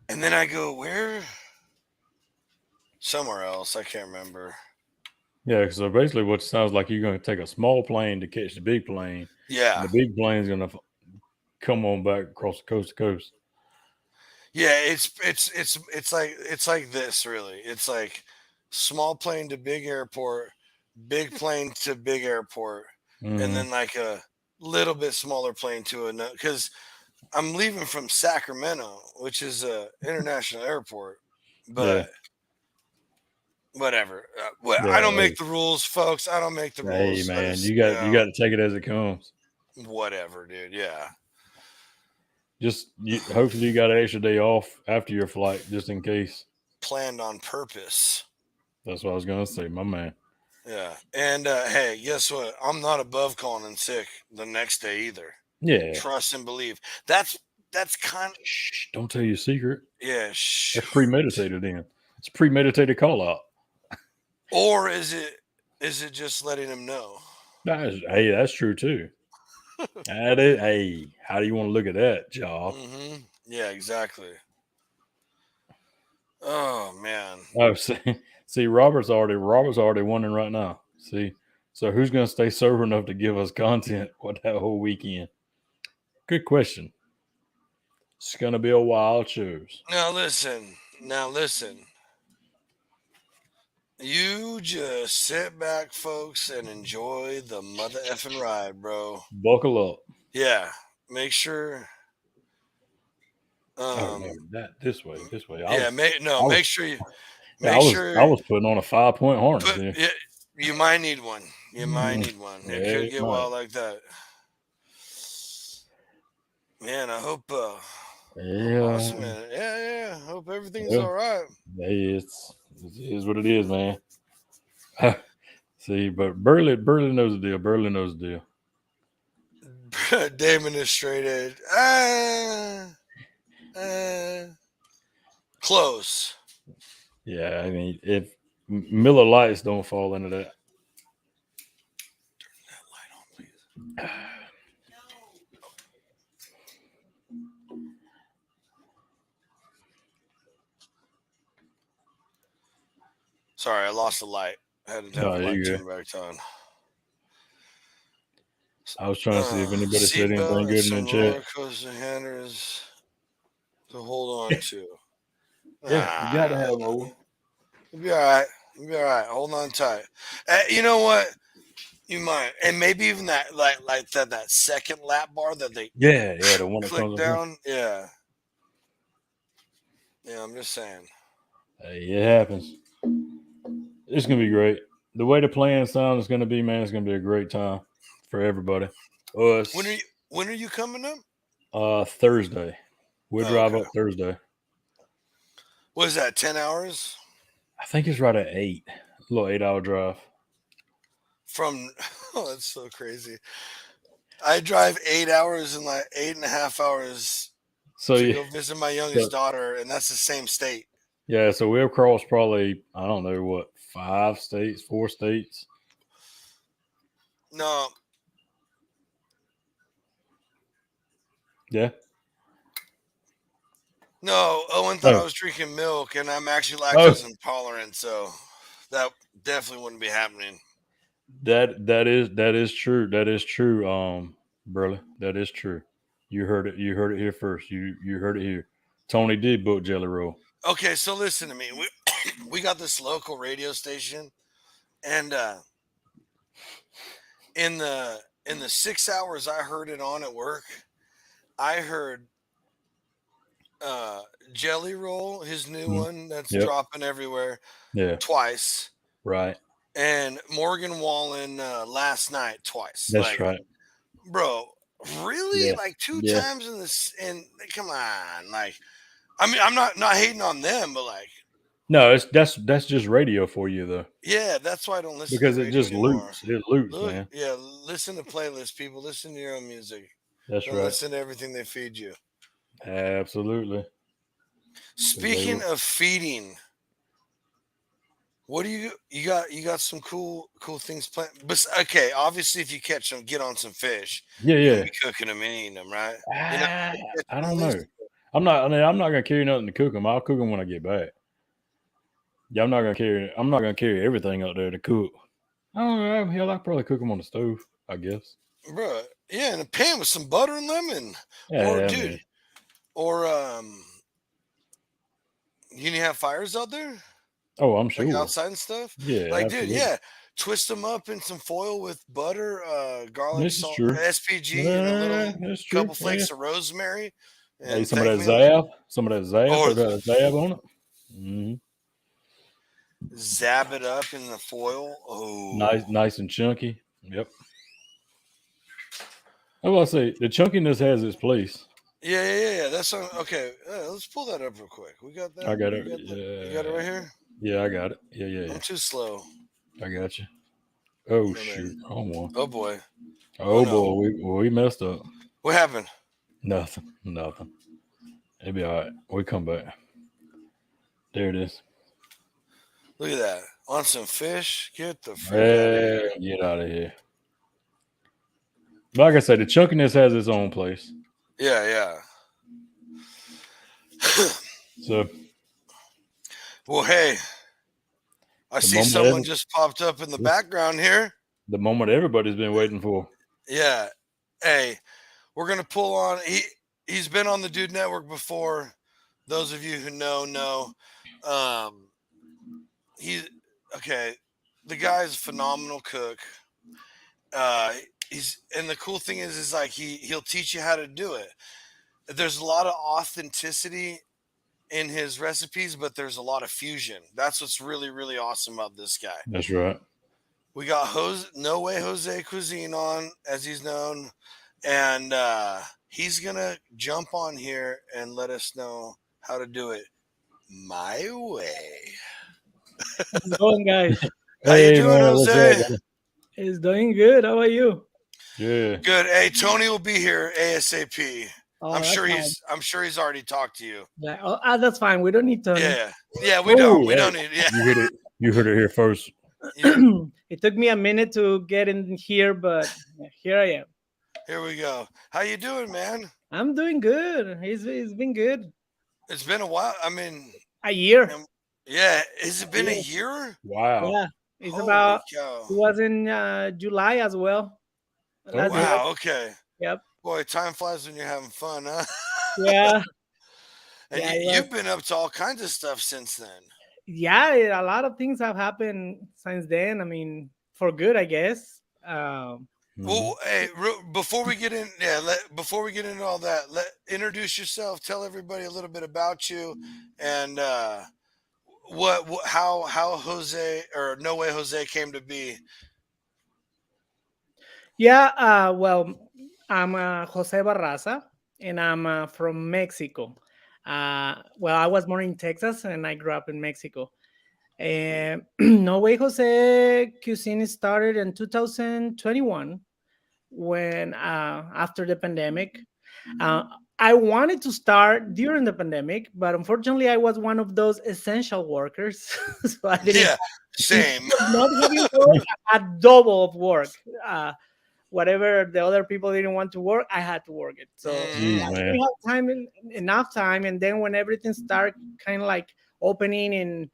And then I go where? Somewhere else. I can't remember. Yeah, so basically what it sounds like, you're going to take a small plane to catch the big plane. Yeah. And the big plane's going to come on back across the coast to coast. Yeah, it's like this, really. It's like small plane to big airport, big plane to big airport, and then like a little bit smaller plane to another, because I'm leaving from Sacramento, which is a international airport, but whatever. I don't make the rules, folks. I don't make the rules. Hey, man, you got to take it as it comes. Whatever, dude. Yeah. Hopefully you got an extra day off after your flight, just in case. Planned on purpose. That's what I was gonna say, my man. Yeah, and hey, guess what? I'm not above calling in sick the next day either. Yeah, trust and believe. That's kind of. Shh, don't tell your secret. Yeah, that's premeditated. Then it's premeditated call out. Or is it just letting him know? Hey, that's true too. Hey, how do you want to look at that, job? Mm-hmm. Yeah, exactly. Oh man. Oh, see, Robert's already wondering right now. See, so who's going to stay sober enough to give us content for that whole weekend? Good question. It's going to be a wild shows. Now listen. You just sit back, folks, and enjoy the mother effing ride, bro. Buckle up. Yeah, make sure. Oh no, Um, that this way, this way. yeah, I was, make sure you yeah, make I sure was putting on a 5-point harness put. here. Yeah, you might need one. You might Mm, need one. yeah, It could it get might. wild like that. Man, I hope Yeah, awesome, man. Yeah. Hope everything's yeah. all right. Hey, it is what it is, man. See, but Burley knows the deal. Burley knows the deal. Damon is straight edge. Uh, close. Yeah, I mean, if Miller Lights don't fall into that. That light on, please. Sorry, I lost the light. I had to have No, a light you turn good. back on. I was trying to see if anybody said anything Seatbelt and good in the some chat. roller coaster handers to hold on to. Yeah, you got to Ah, have more. you'll be all right. You'll be all right. Hold on tight. You know what? You might, and maybe even that, like that second lap bar that they Yeah, the one that click comes up here. down. Yeah, yeah. I'm just saying. Hey, it happens. It's gonna be great. The way the playing sound is gonna be, man, it's gonna be a great time for everybody. When are Us, you when are you coming up? Thursday. We'll Oh, drive okay. up Thursday. What is that? 10 hours I think it's right at 8. A little 8-hour drive. from? Oh, that's so crazy. I drive 8 hours and like 8.5 hours So to yeah, go visit my so, youngest daughter, and that's the same state. yeah, so we'll cross probably, I don't know what, 5 states, 4 states. No, Yeah. no. Owen thought I Oh, was drinking milk, and I'm actually oh, lactose intolerant, so that definitely wouldn't be happening. that is true. That is true. Burley, that is true. You heard it. You heard it here first. You heard it here. Tony did book Jelly Roll. Okay, so listen to me. We got this local radio station, and in the 6 hours I heard it on at work, I heard uh, Jelly Roll, his new Mm, one that's yep. dropping everywhere, Yeah. twice, Right. and Morgan Wallen last night twice. That's Like, right. bro, really? Yeah. Like two Yeah. times in this? And come on, like, I mean, I'm not hating on them, but like, No, that's just radio for you though, yeah, that's why I don't listen to because it radio just anymore. loops. It loops, Look, man. yeah, listen to playlists, people. Listen to your own music. That's Don't right. listen to everything they feed you. Absolutely. 'Cause they Speaking will. of feeding, what do you got some cool things planned? But okay, obviously, if you catch them, get on some fish. Yeah. You're gonna Yeah. be cooking them and eating them, right? You're not Ah, I catching don't at know. least. I'm not gonna carry nothing to cook them. I'll cook them when I get back. Yeah, I'm not gonna carry everything out there to cook. I don't know. Hell, I probably cook them on the stove. I guess. Bro, yeah, in a pan with some butter and lemon, or Yeah, I dude, mean, or you need to have fires out there, oh, I'm like sure. outside and stuff. Yeah, Like, dude, absolutely. yeah, twist them up in some foil with butter, garlic, This is salt, true. SPG, and a Yeah, little that's true. couple Yeah. flakes of rosemary, Hey, and thank me. some of that zab, Or throw that zab on it. Hmm. zap it up in the foil. Nice, Oh, nice and chunky. Yep. I was gonna say the chunkiness has its place. yeah. Okay. Let's pull that up real quick. We got I that. got You it. got that. You got it right Yeah, here. yeah, I got it. Yeah, I'm yeah, too slow. yeah. I got you. Oh My shoot! man. Wrong one. Oh boy. Oh Oh no. boy, we messed up. What happened? Nothing. Nothing. It'll be all right. We come back. There it is. Look at that. On some fish. Get the freak out of here. Hey, get out of here. Like I said, the chunkiness has its own place. Yeah. So Well, hey, I the see moment, someone just popped up in the background here. the moment everybody's been waiting for. Yeah. Hey, we're gonna pull on. He's been on the Dude Network before. Those of you who know. Um, he okay, the guy's a phenomenal cook. Uh, and the cool thing is like he'll teach you how to do it. There's a lot of authenticity in his recipes, but there's a lot of fusion. That's what's really really awesome about this guy. That's right. We got No Way Jose Cuisine on, as he's known, and he's gonna jump on here and let us know how to do it my way. How's it going, guys? How you Hey doing, man, what's up, Jose? brother? It's doing good. How about you? Yeah. Good. Hey, Tony will be here ASAP. Oh, that's fine. I'm sure he's already talked to you. Yeah, that's fine. We don't need Tony. Yeah. Yeah, we don't. Oh, We hey, don't need. Yeah. you heard it. You heard it here first. It took me a minute to get in here, but here I am. Here we go. How you doing, man? I'm doing good. It's been good. It's been a while. I mean, A year. yeah. Has it been a Yeah. year? Wow. Yeah. It's Holy about. cow! It was in July as well. Last Okay. year. Wow. Okay. Yep. Boy, time flies when you're having fun, huh? Yeah. And Yeah. It was. you've been up to all kinds of stuff since then. Yeah. A lot of things have happened since then. I mean, for good, I guess. Well, hey, before we get in, before we get into all that, introduce yourself. Tell everybody a little bit about you, and how Jose or No Way Jose came to be. Yeah, well, I'm Jose Barraza, and I'm from Mexico. Well, I was born in Texas, and I grew up in Mexico. And No Way Jose Cuisine started in 2021 when after the pandemic. Uh, I wanted to start during the pandemic, but unfortunately, I was one of those essential workers, so I didn't. Yeah, same. Instead of not having work, I had double of work. Whatever the other people didn't want to work, I had to work it. So Jeez, I man. didn't have enough time. And then when everything started kind of like opening and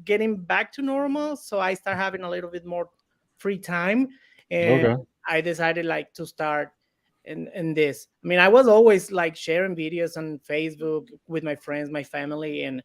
getting back to normal, so I start having a little bit more free time, and Okay. I decided like to start in this. I mean, I was always like sharing videos on Facebook with my friends, my family, and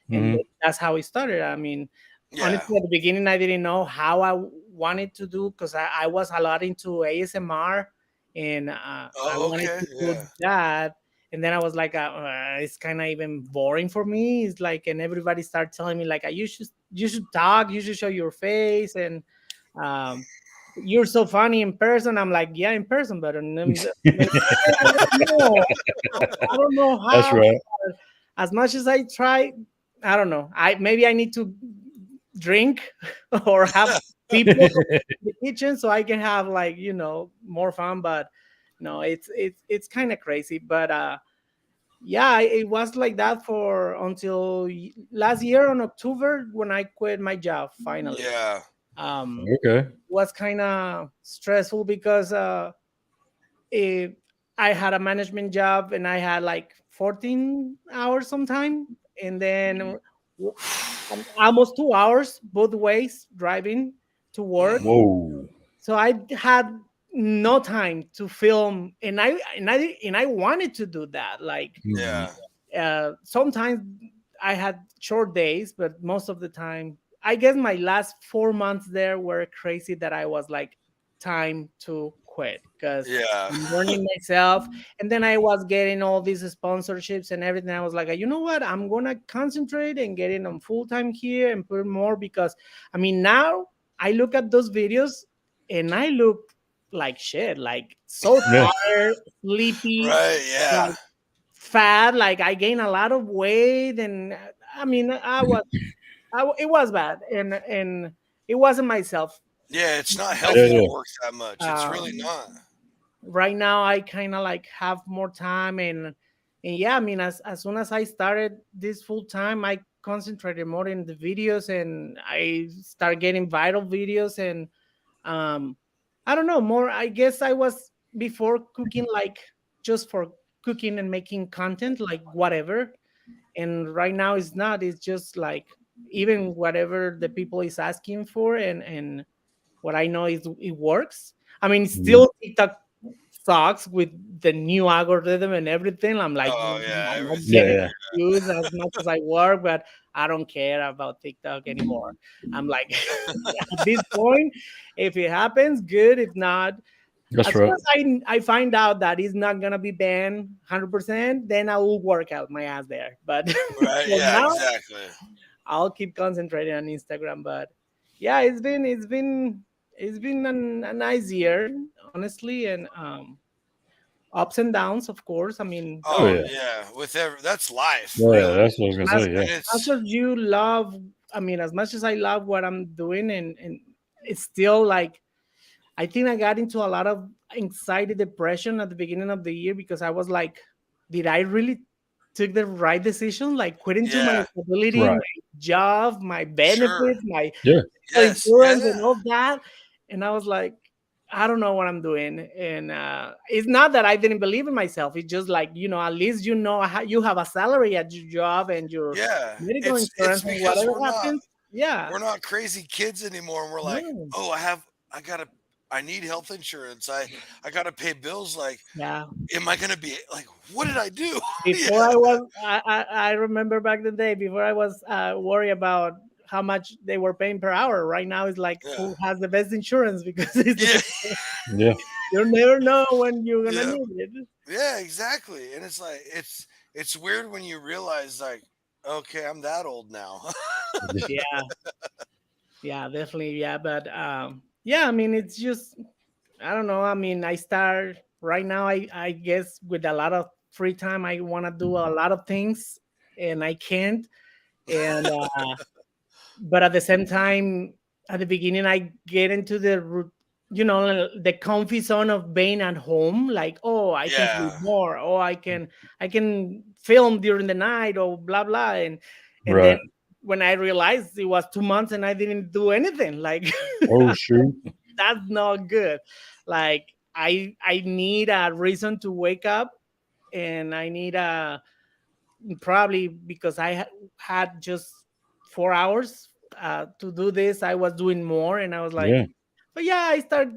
Hmm. that's how it started. I mean, Yeah. honestly, at the beginning, I didn't know how I wanted to do because I was a lot into ASMR, and I Oh, wanted okay. to do Yeah. that. And then I was like, it's kind of even boring for me. It's like, and everybody started telling me like, you should talk, you should show your face, and um, you're so funny in person. I'm like, yeah, in person, but no, I don't know That's how. right. As much as I try, I don't know. I need to drink or have people in the kitchen so I can have like more fun. But no, it's kind of crazy. But yeah, it was like that for until last year on October when I quit my job finally. Yeah. Okay. Was kind of stressful because it, I had a management job and I had like 14 hours sometime, and then almost 2 hours both ways driving to work. Mm, Whoa. So I had no time to film, and I wanted to do that. Like Mhm. yeah. sometimes I had short days, but most of the time, I guess my last 4 months there were crazy. That I was like, time to quit because Yeah. I'm learning myself. And then I was getting all these sponsorships and everything. I was like, you know what? I'm gonna concentrate and getting on full time here and put more because I mean now I look at those videos and I look like shit, like so Yeah. tired, sleepy, Right. Yeah. like fat. Like I gained a lot of weight, and I mean, it was bad, and it wasn't myself. Yeah. It's not Yeah. healthy to Yeah. work that much. It's really Um, not. right now, I kind of like have more time, and yeah, I mean, as soon as I started this full time, I concentrated more in the videos, and I start getting viral videos, and um I don't know, more. I guess I was before cooking like just for cooking and making content, like whatever. And right now it's not. It's just like even whatever the people is asking for, and what I know is it works. I mean, Mhm. still TikTok sucks with the new algorithm and everything. I'm like, Oh yeah. I'm not Everything. Yeah. getting Yeah. views as much as I work, but I don't care about TikTok anymore. I'm like, at this point, if it happens, good. If not, That's as soon right. as I find out that it's not gonna be banned 100%, then I will work out my ass there. But Right? for Yeah, now, exactly. I'll keep concentrating on Instagram. But yeah, it's been a nice year, honestly, and ups and downs, of course. I mean, Oh Oh yeah. yeah, with that's life, Yeah, really, that's what I was gonna as say. Yeah. and as it's much as you love, I mean, as much as I love what I'm doing, and it's still like I think I got into a lot of anxiety, depression at the beginning of the year because I was like, did I really took the right decision? Like quitting to my yeah, stability, Right. my job, my sure, benefits, my Yeah. yes, yeah, insurance, and yeah, all that. And I was like, I don't know what I'm doing. And it's not that I didn't believe in myself. It's just like, at least you have a salary at your job and your yeah. medical It's insurance and because whatever happens. Yeah. we're not crazy kids anymore, and we're like, No. oh, I gotta, I need health insurance. I gotta pay bills. Like, Yeah. am I gonna be like, what did I do? Before Yeah, I remember back the day before I was worried about how much they were paying per hour. Right now, it's like yeah, who has the best insurance because it's yeah, Yeah. you never know when you're gonna yeah, need it. yeah, exactly. And it's like it's weird when you realize like, okay, I'm that old now. Yeah, yeah, definitely, yeah. But yeah, I mean, it's just I don't know. I mean, I start right now. I guess with a lot of free time, I want to do a lot of things, and I can't. And but at the same time, at the beginning, I get into the comfy zone of being at home. Like, oh, I can sleep Yeah, more. Oh, I can film during the night. Or blah blah. And then Right. when I realized it was 2 months and I didn't do anything, like Oh shoot. that's not good. Like I need a reason to wake up, and I need a probably because had just 4 hours to do this. I was doing more, and I was like, Yeah. but yeah, I start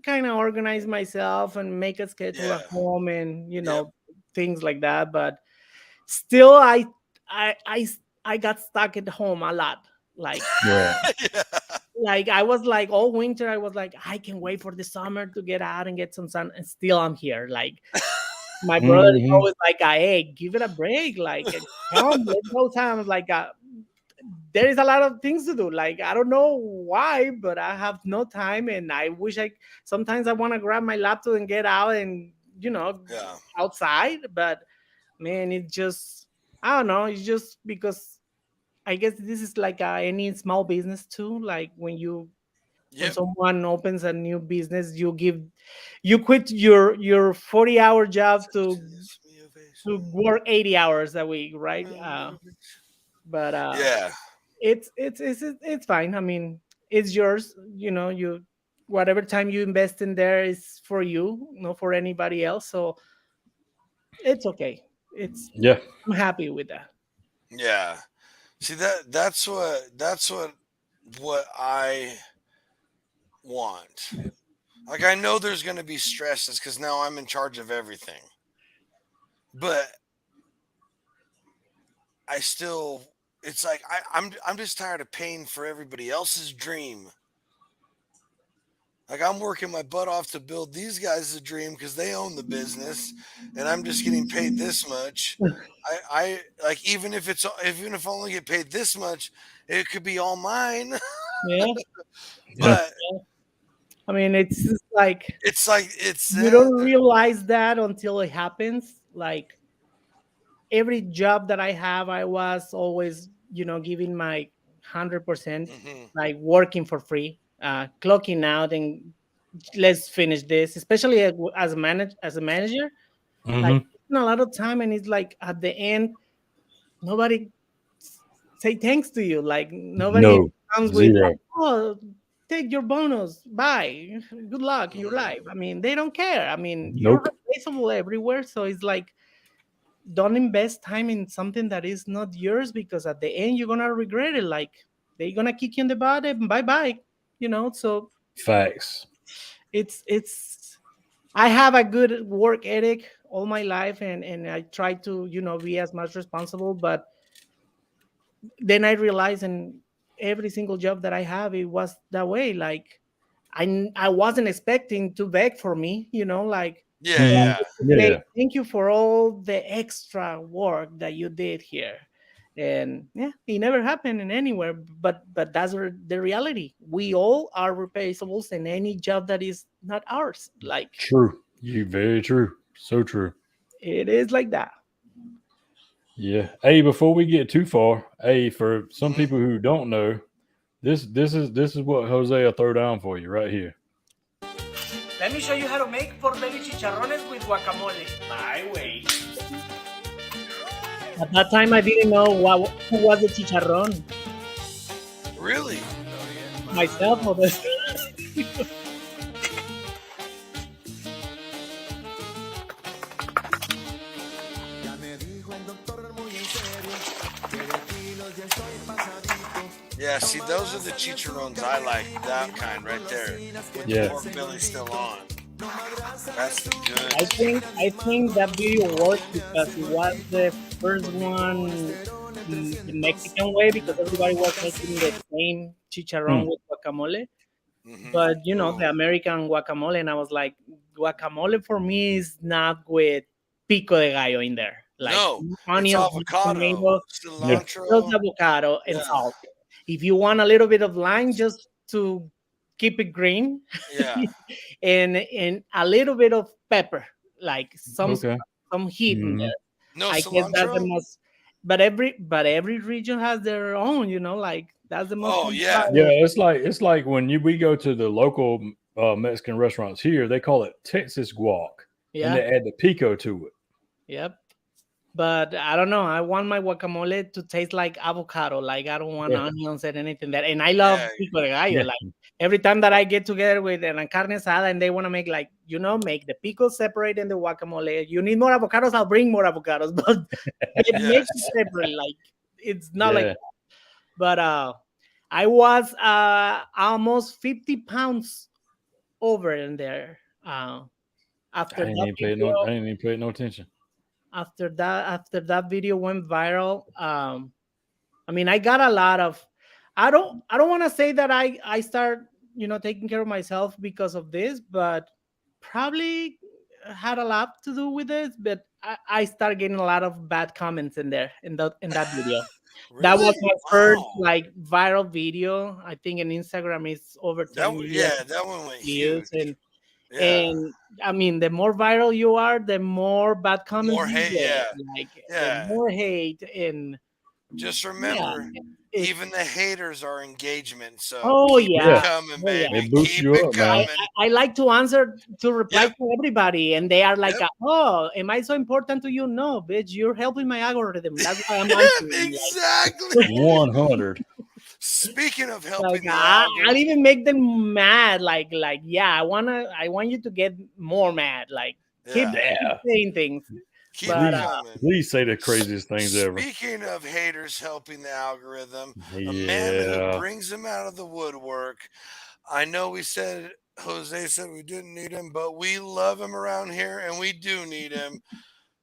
kind of organize myself and make a schedule at yeah, home, and yep, things like that. But still, I I I got stuck at home a lot. Like Right. yeah, I was like all winter, I was like, I can wait for the summer to get out and get some sun, and still I'm here. Like my brother is Hmm. always like, hey, give it a break. Like, come, let's go time. Like, there is a lot of things to do. Like, I don't know why, but I have no time. And I wish sometimes I want to grab my laptop and get out and, yeah, outside. But man, it's just, I don't know. It's just because I guess this is like any small business too. Like, when yep. someone opens a new business, you quit your 40-hour job Kiss me your face. to work 80 hours a week, right? But Yeah, it's fine. I mean, it's yours. You whatever time you invest in there is for you, not for anybody else. So it's okay. It's Yeah. I'm happy with that. yeah. See that's what I want. Like I know there's gonna be stresses because now I'm in charge of everything, but I still. It's like I'm just tired of paying for everybody else's dream. Like I'm working my butt off to build these guys a dream because they own the business, and I'm just getting paid this much. I like even if I only get paid this much, it could be all mine. Yeah. Yeah. But I mean, it's just like it's like it's you don't realize that until it happens. Like every job that I have, I was always, giving my 100%, hmm like working for free, clocking out, and let's finish this. Especially as a manager, like Hmm. a lot of time, and it's like at the end, nobody say thanks to you. Like nobody No. comes with like, Zero. oh, take your bonus, bye, good luck in your hmm life. I mean, they don't care. I mean, you're Nope. replaceable everywhere, so it's like don't invest time in something that is not yours because at the end you're gonna regret it. Like they're gonna kick you in the butt and bye bye. So Facts. it's I have a good work ethic all my life, and I try to be as much responsible, but then I realized, in every single job that I have, it was that way. Like I wasn't expecting to beg for me, like, Yeah, but Mhm. yeah. to say Yeah. thank you for all the extra work that you did here. And yeah, it never happened in anywhere, but that's the reality. We all are replaceables in any job that is not ours. Like, True. You very true. So true. it is like that. Yeah. Hey, before we get too far, hey, for some Mhm. people who don't know, this is what Jose will throw down for you right here. Let me show you how to make pork belly chicharrones with guacamole. My way. At that time, I didn't know who was the chicharron. Really? Myself or the. Yeah, see, those are the chicharrones I like. That kind right there, with the Yeah. pork belly still on. That's the good. I think that video worked because it was the first one, the Mexican way, because everybody was making the same chicharron Mm. with guacamole. Mm-hmm. But the Ooh. American guacamole, and I was like, guacamole for me is not with pico de gallo in there, like No, it's onions, avocado, tomato, Yeah. just cilantro. avocado and Yeah, salt. If you want a little bit of lime, just to keep it green, yeah. and a little bit of pepper, like Okay. some heat in Hmm. there. No I guess that's the cilantro? most. But every region has their own, like that's the most. Oh, yeah. Yeah. It's like when we go to the local Mexican restaurants here, they call it Texas guac, and Yeah. they add the pico to it. Yep. But I don't know. I want my guacamole to taste like avocado. Like, I don't want Yeah. onions and anything that. And I love Yeah. pico de gallo. Yeah. Like, every time that I get together with an carne asada and they want to make, like, make the pickles separate and the guacamole. You need more avocados, I'll bring more avocados. But make it Yes. separate. Like, it's not like Yeah. that. But I was almost 50 pounds over in there. After I ain't that even paid no. video, I ain't even paid no attention. after that video went viral, I mean, I got a lot of. I don't want to say that I start taking care of myself because of this, but probably had a lot to do with this. But I started getting a lot of bad comments in there in that video. That was Really? my first Wow. like viral video. I think in Instagram it's over 10 million That one went views, huge. and Yeah. and I mean, the more viral you are, the more bad comments More you hate. get. Yeah. Like, the Yeah. more hate, and Just yeah, remember, it's even the haters are engagement. So oh keep it Yeah. yeah, coming, oh yeah. baby. It boosts Keep you it up, I, man. coming. I like to reply Yep. to everybody, and they are like, Yep. "Oh, am I so important to you?" No, bitch, you're helping my algorithm. That's why I'm answering. Exactly. 100. Speaking of Like, helping the I'll algorithm, even make them mad. Like, yeah, I want you to get more mad. Like, keep yeah, Yeah. saying things, keep but it Please, coming. please say the craziest things ever. Speaking of haters helping the algorithm, a man who Yeah. brings them out of the woodwork. I know Jose said we didn't need him, but we love him around here, and we do need him.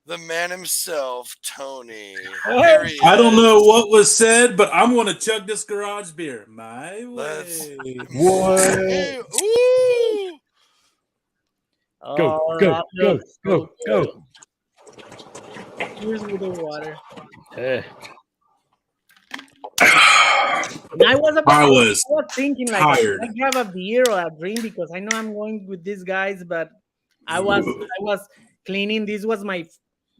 The man himself, Tony. Here he I don't is. know what was said, but I'm going to chug this garage beer my Let's. way. What? Ooh! Go, oh, go, that go, looks so go, good. go. Here's with the water. Yeah. And I was I I was was thinking, like, tired. I grab a beer or a drink because I know I'm going with these guys, but I was cleaning. This was my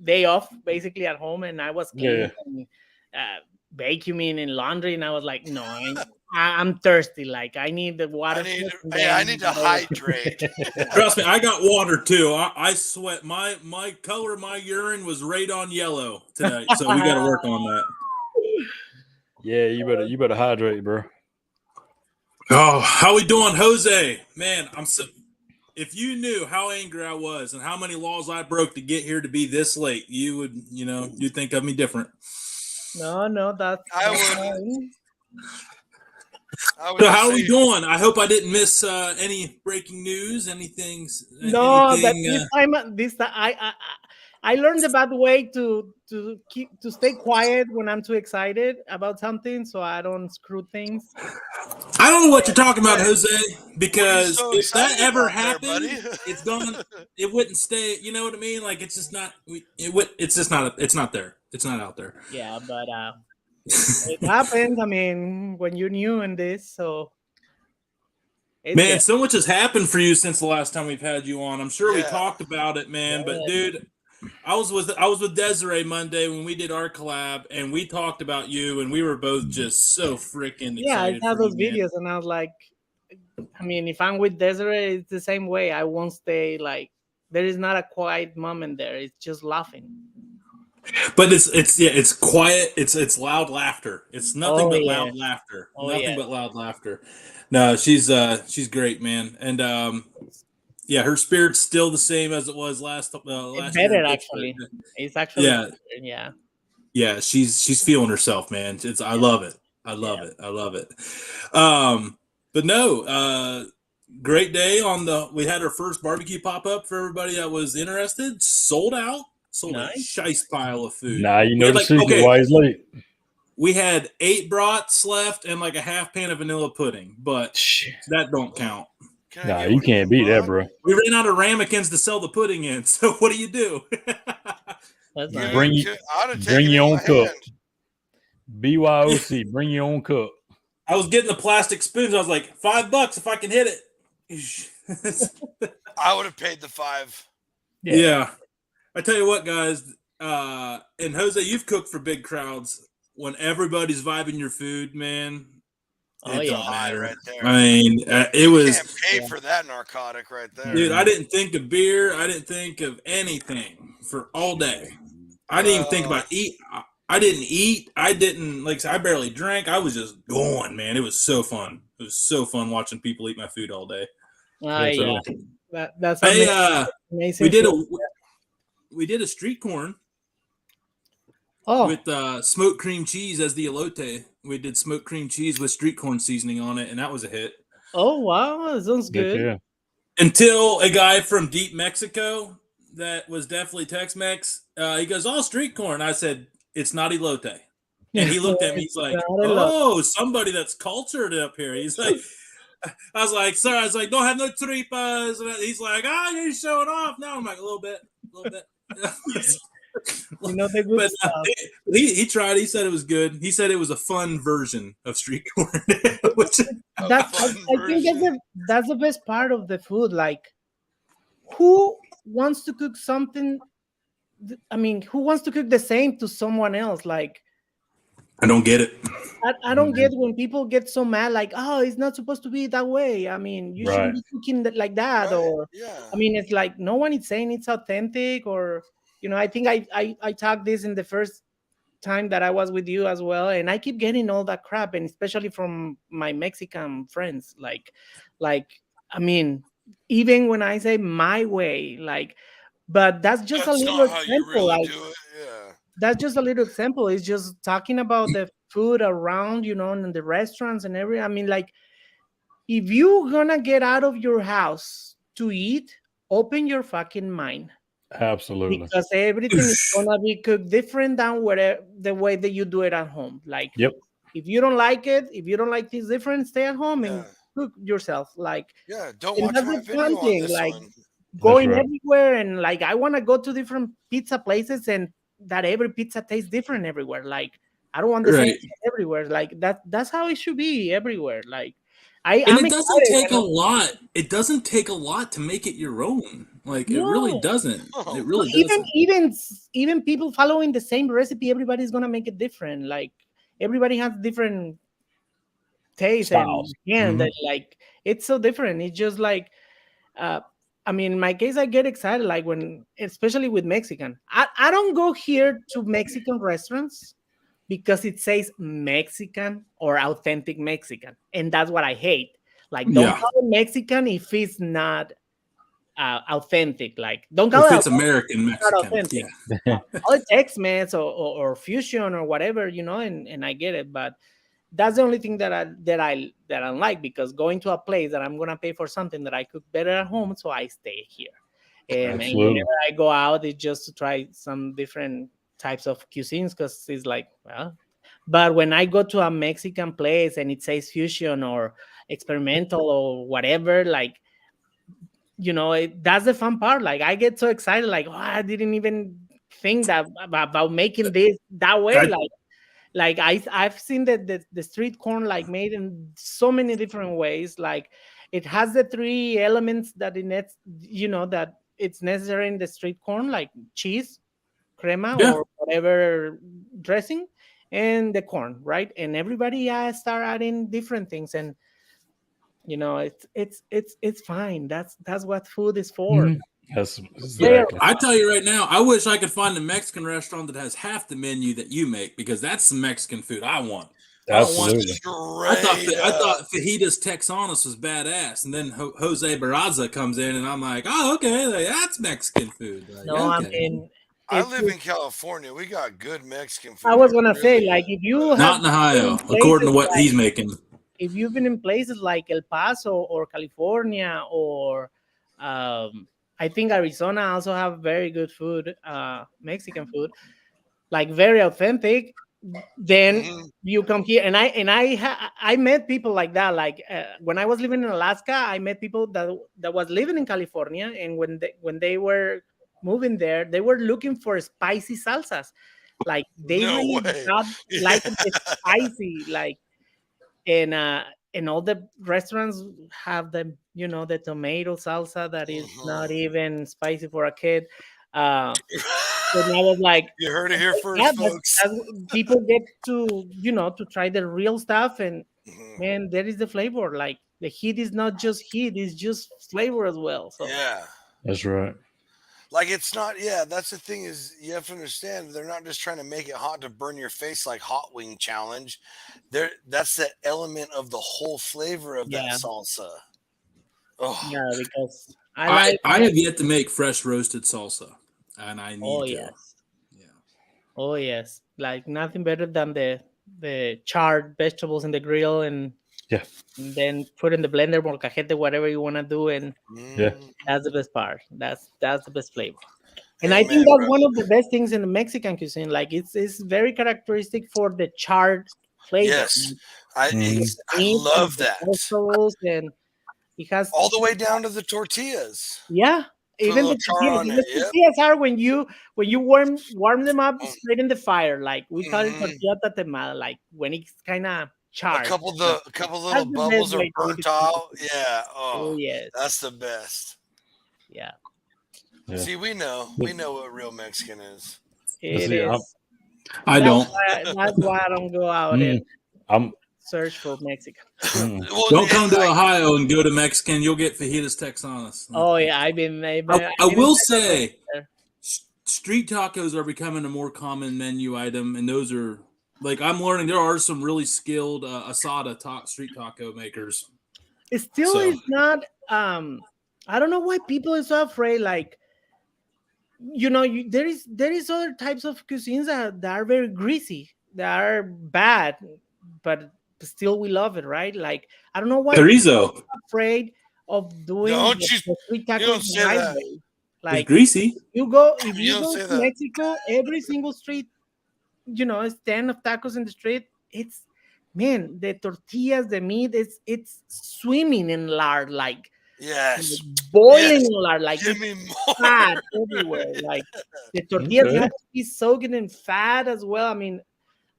day off, basically, at home, and I was Yeah. cleaning and vacuuming and laundry, and I was like, no, I'm thirsty. Like, I need the water. first, and I then need to hydrate. Trust me, I got water too. I sweat. My color of my urine was right on yellow tonight, so we got to work on that. Yeah, you better hydrate, bro. Oh, how we doing, Jose? Man, I'm so. If you knew how angry I was and how many laws I broke to get here to be this late, you would, you'd think of me different. No, that's I wouldn't. fine. I would So just how are we say, doing? I hope I didn't miss any breaking news. No, that Anything? this time I learned the bad way to stay quiet when I'm too excited about something, so I don't screw things. I don't know what you're talking about, Hey, Jose, what are you because so if that excited ever about there, buddy? happened, it's gone. It wouldn't stay. You know what I mean? Like it's just not. It would. It's just not. It's not there. It's not out there. Yeah, but it happens. I mean, when you're new in this, so it's Man, good. so much has happened for you since the last time we've had you on. I'm sure we Yeah. talked about it, man. But Yeah. dude, I was with Desiree Monday when we did our collab, and we talked about you, and we were both just so freaking Yeah, I excited saw for you, those man. videos, and I was like, I mean, if I'm with Desiree, it's the same way. I won't stay like there is not a quiet moment there. It's just laughing. But it's quiet. It's loud laughter. It's nothing Oh but yeah. loud laughter. Oh Nothing yeah. but loud laughter. No, she's great, man. And yeah, her spirit's still the same as it was last year in Better Pittsburgh. actually. It's actually Yeah, better, yeah. yeah, she's feeling herself, man. I love it. I love it. I love it. But no, great day on the. We had our first barbecue pop up for everybody that was interested. Sold out. Sold a Nice. shice pile of food. Nah, you We know had the secret why he's late. we had 8 brats left and like a half pan of vanilla pudding, but Shit. that don't count. Can I Nah, get you one of can't them, beat that, bud? bro. We ran out of ramekins to sell the pudding in. So what do you do? That's Give nice. Bring me you- two- I'd have bring taken your it in own my cup. hand. BYOC, bring your own cup. I was getting the plastic spoons. I was like, $5 if I can hit it. I would have paid the $5. Yeah. I tell you what, guys, and Jose, you've cooked for big crowds. When everybody's vibing your food, man, Oh, it yeah. don't High matter. right there. I mean, it You was, can't pay for that narcotic right there. dude, I didn't think of beer. I didn't think of anything for all day. I didn't even think about eat. I didn't eat. I didn't, like, I barely drank. I was just going, man. It was so fun. It was so fun watching people eat my food all day. Yeah. That's Hey, amazing. we did a street corn Oh, with smoked cream cheese as the elote. We did smoked cream cheese with street corn seasoning on it, and that was a hit. oh wow, that sounds Heck good. yeah. Until a guy from deep Mexico that was definitely Tex-Mex, he goes, "Oh, street corn." I said, "It's not elote." And he looked at me. He's like, Not a lot. "Oh, somebody that's cultured up here." He's like, "I was like, sir, I was like, don't have no tripas." And he's like, "Oh, you're showing off." No, I'm like, a little bit. You know the good But stuff. he tried. He said it was good. He said it was a fun version of street corn. Which, I think that's the best part of the food. Like, who wants to cook something? I mean, who wants to cook the same to someone else? Like, I don't get it. I don't get when people get so mad. Like, oh, it's not supposed to be that way. I mean, you shouldn't be cooking like that. Right. Or, Yeah. I mean, it's like no one is saying it's authentic. Or, you know, I think I talked this in the first time that I was with you as well, and I keep getting all that crap, and especially from my Mexican friends. Like, I mean, even when I say my way, like, but that's just That's a little not how you example. really Like, do it. Yeah. that's just a little example. It's just talking about the food around, you know, and the restaurants and everything. I mean, like, if you're gonna get out of your house to eat, open your fucking mind. Absolutely. Because everything is gonna be cooked different than whatever the way that you do it at home. Like, if you don't like it, if you don't like this different, stay at home and cook yourself. Like, don't watch my video on this like, one. Going everywhere, and like, I want to go to different pizza places, and that every pizza tastes different everywhere. Like, I don't want the same everywhere. Like, that's how it should be everywhere. Like, it doesn't take a lot. It doesn't take a lot to make it your own. Like, it really doesn't. It really doesn't. Even people following the same recipe, everybody's gonna make it different. Like, everybody has different taste styles. And like, it's so different. It's just like, I mean, in my case, I get excited, like, when, especially with Mexican. I don't go here to Mexican restaurants because it says Mexican or authentic Mexican. And that's what I hate. Like, don't call it Mexican if it's not authentic. Like, don't call if it it's American Mexican. not authentic. Call it Tex-Mex or fusion or whatever, you know, and I get it. But that's the only thing that I don't like, because going to a place that I'm gonna pay for something that I cook better at home, so I stay here. And Absolutely. whenever I go out, it's just to try some different types of cuisines because it's like, well, but when I go to a Mexican place and it says fusion or experimental or whatever, like, that's the fun part. Like, I get so excited, like, oh, I didn't even think that about making this that way. I, Like I've seen the street corn like made in so many different ways. Like it has the three elements that that it's necessary in the street corn, like cheese, crema, yeah. or whatever dressing, and the corn, right? And everybody start adding different things, and it's fine. That's what food is for. Mhm. That's Play exactly. I tell you right now, I wish I could find a Mexican restaurant that has half the menu that you make because that's some Mexican food I want. I don't want. Absolutely. Straight I up. thought fajitas Texanas was badass, and then Jose Barraza comes in, and I'm like, oh, okay, like, that's Mexican food. Like, No, I okay, mean, I if live in California. We got good Mexican food. I was here, gonna say, really like, good. if you But have not in been in Ohio, according places to what like he's making. if you've been in places like El Paso or California or I think Arizona also have very good food, Mexican food, like very authentic. Then mhm. you come here, and I met people like that. Like when I was living in Alaska, I met people that was living in California, and when they were moving there, they were looking for spicy salsas. Like they No really way. got Yeah. like it spicy, like and all the restaurants have the tomato salsa that is not Mhm. even spicy for a kid. And I was like, You heard it here yeah, first, folks. that's people get to try the real stuff, and Mhm. man, there is the flavor. Like the heat is not just heat; it's just flavor as well. So Yeah. That's right. Like it's not, yeah, that's the thing is you have to understand they're not just trying to make it hot to burn your face like hot wing challenge. That's the element of the whole flavor of that yeah, salsa. Oh, yeah, because I I like. I have yet to make fresh roasted salsa, and I Oh need to. yes, Yeah. oh yes, like nothing better than the charred vegetables in the grill, and Yeah. then put in the blender, molcajete, whatever you want to do, and Yeah. that's the best part. That's the best flavor. And I think amen, that's bro. one of the best things in the Mexican cuisine. Like it's very characteristic for the charred flavor. Yes. Like, the Mhm. I meat and love the that. vegetables, and it has All the way down to the tortillas. yeah. Put a Even little the char tortillas. on it. The Yep. tortillas are when you warm them up straight in the fire. Like we call it Mm-hmm. tortilla tatemada. Like when it's kind of charred. A couple little That's the best bubbles are way to eat burnt it. out. Yeah. Oh Oh, yes, that's the best. yeah. Yeah. See, we know. But, We know what real Mexican is. but It see, is. I don't. That's why I don't go out and mm, I'm search for Mexican. Well, Don't come and to like, Ohio and go to Mexican. You'll get fajitas Texanas. Oh yeah, I've I been in will Texas say, there. street tacos are becoming a more common menu item, and those are like I'm learning there are some really skilled asada street taco makers. It still So is not. I don't know why people are so afraid. Like there is other types of cuisines that are very greasy, that are bad, but still we love it, right? Like I don't know why people chorizo are afraid of doing don't the street you tacos don't the say right that. way. is Like greasy. if You you don't go say to that. Mexico, every single street, stand of tacos in the street, it's man, the tortillas, the meat, it's swimming in lard, like Yes. boiling Yes. in lard, like Give it's me more. fat everywhere. Like the tortillas okay. have to be soaking in fat as well. I mean,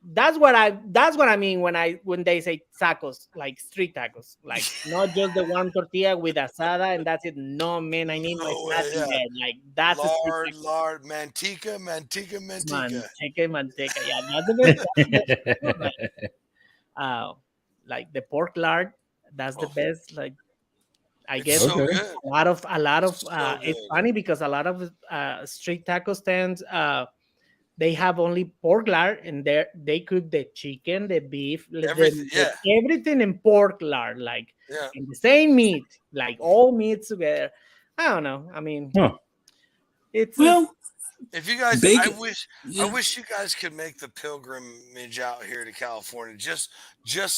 that's what I mean when they say tacos, like street tacos, like not just the one tortilla with asada and that's it. No man, I need my No fat way. in Yeah. there. Like that's a street taco. Lard, manteca, manteca, manteca. Manteca. Yeah, that's the best. That's the best for sure. Uh, like the pork lard, that's the Oh, best. Like I it's get so Okay. good. a lot of So it's good. funny because a lot of street taco stands they have only pork lard and they cook the chicken, the beef, Everything. Yeah. everything in pork lard, like Yeah. in the same meat, like all meats together. I don't know. I mean, Huh. it's Well, If you guys, bacon. I Yeah. wish you guys could make the pilgrimage out here to California, just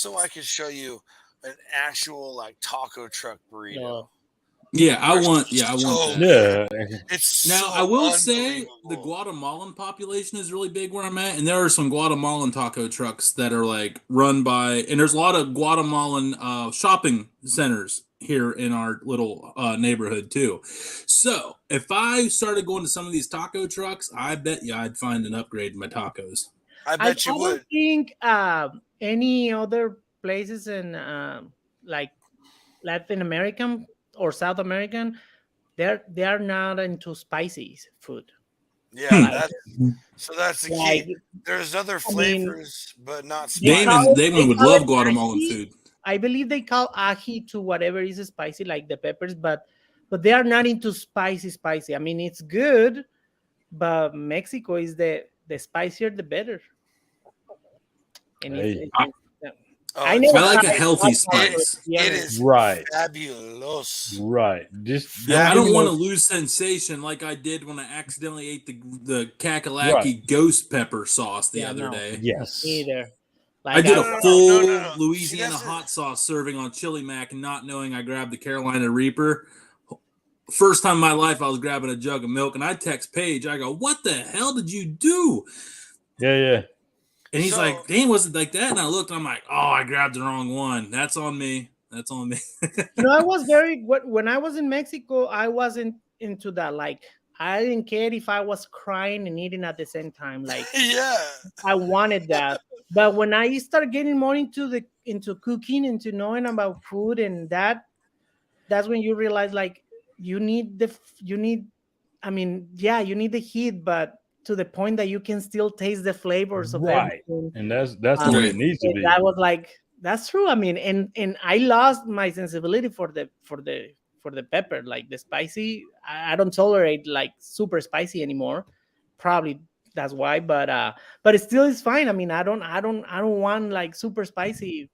so I could show you an actual like taco truck burrito. uh, Yeah, I They're want that. Yeah. It's Now, so I will say the unbelievable. Guatemalan population is really big where I'm at, and there are some Guatemalan taco trucks that are like run by, and there's a lot of Guatemalan shopping centers here in our little neighborhood too. So, if I started going to some of these taco trucks, I bet you I'd find an upgrade in my tacos. I I bet you don't would. think any other places in like Latin American or South American, they are not into spicy food. Yeah, Like that's the like key. There's other I mean, flavors, but not they spicy. call Damon would it love Guatemalan ají. food. I believe they call ají to whatever is spicy, like the peppers, but they are not into spicy. I mean, it's good, but Mexico is the spicier the better. And Hey. yeah. Oh, I it's never I like a tried healthy hot sauce, spice. to be It honest. is Right. fabulous. Right. Just Yeah, I give don't me want to no- lose sensation like I did when I accidentally ate the Kakalaki Right. ghost pepper sauce the Yeah, other no. day. Yes. Either. I Like did No, a no, no, full no, no. See, Louisiana that's it. hot sauce serving on Chili Mac and not knowing I grabbed the Carolina Reaper. First time in my life I was grabbing a jug of milk and I text Paige. I go, "What the hell did you do?" Yeah. And he's So- like, "Dang, was it like that?" And I looked and I'm like, "Oh, I grabbed the wrong one. That's on me. That's on me." I was when I was in Mexico, I wasn't into that. Like, I didn't care if I was crying and eating at the same time. Like, Yeah. I wanted that. But when I started getting more into cooking, into knowing about food, and that's when you realize, like, you need I mean, yeah, you need the heat, but to the point that you can still taste the flavors of Right. everything. And that's the way it needs to And be. that was like, that's true. I mean, and I lost my sensibility for the pepper, like the spicy. I don't tolerate like super spicy anymore. Probably that's why, but it still is fine. I mean, I don't want like super spicy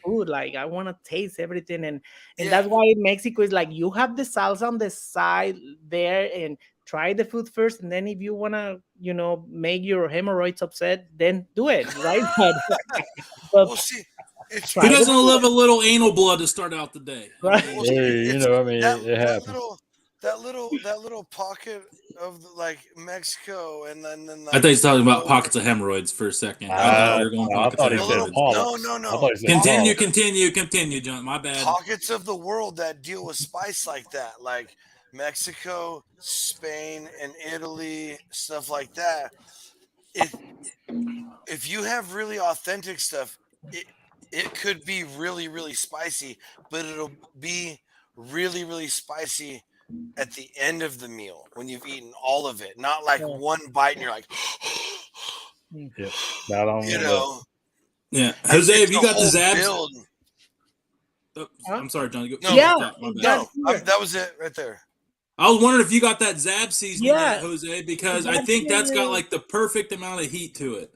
food. Like, I want to taste everything, and Yeah. that's why Mexico is like, you have the salsa on the side there, and try the food first, and then if you want to make your hemorrhoids upset, then do it, right? But Well, see, it's Who Try doesn't the love a little anal blood to start out the day? I Right. mean, well, see, Hey, it's I mean, that, it happens. that little pocket of like Mexico, and then I like, thought he was talking about pockets of hemorrhoids for a second. I thought you were going I pockets thought of he said hemorrhoids. polyps. No. I thought he said polyps. Continue, John. My bad. Pockets of the world that deal with spice like that, like Mexico, Spain, and Italy, stuff like that. If you have really authentic stuff, it could be really, really spicy, but it'll be really, really spicy at the end of the meal when you've eaten all of it, not like Yeah. one bite and you're like, Yep. Not on you that. know. Yeah, Jose, have you the got the whole Zabs? build. Oh, I'm sorry, John. No. Yeah, My bad. No, that was it right there. I was wondering if you got that Zab seasoning Yeah. yet, Jose, because I That's think that's got really- like the perfect amount of heat to it.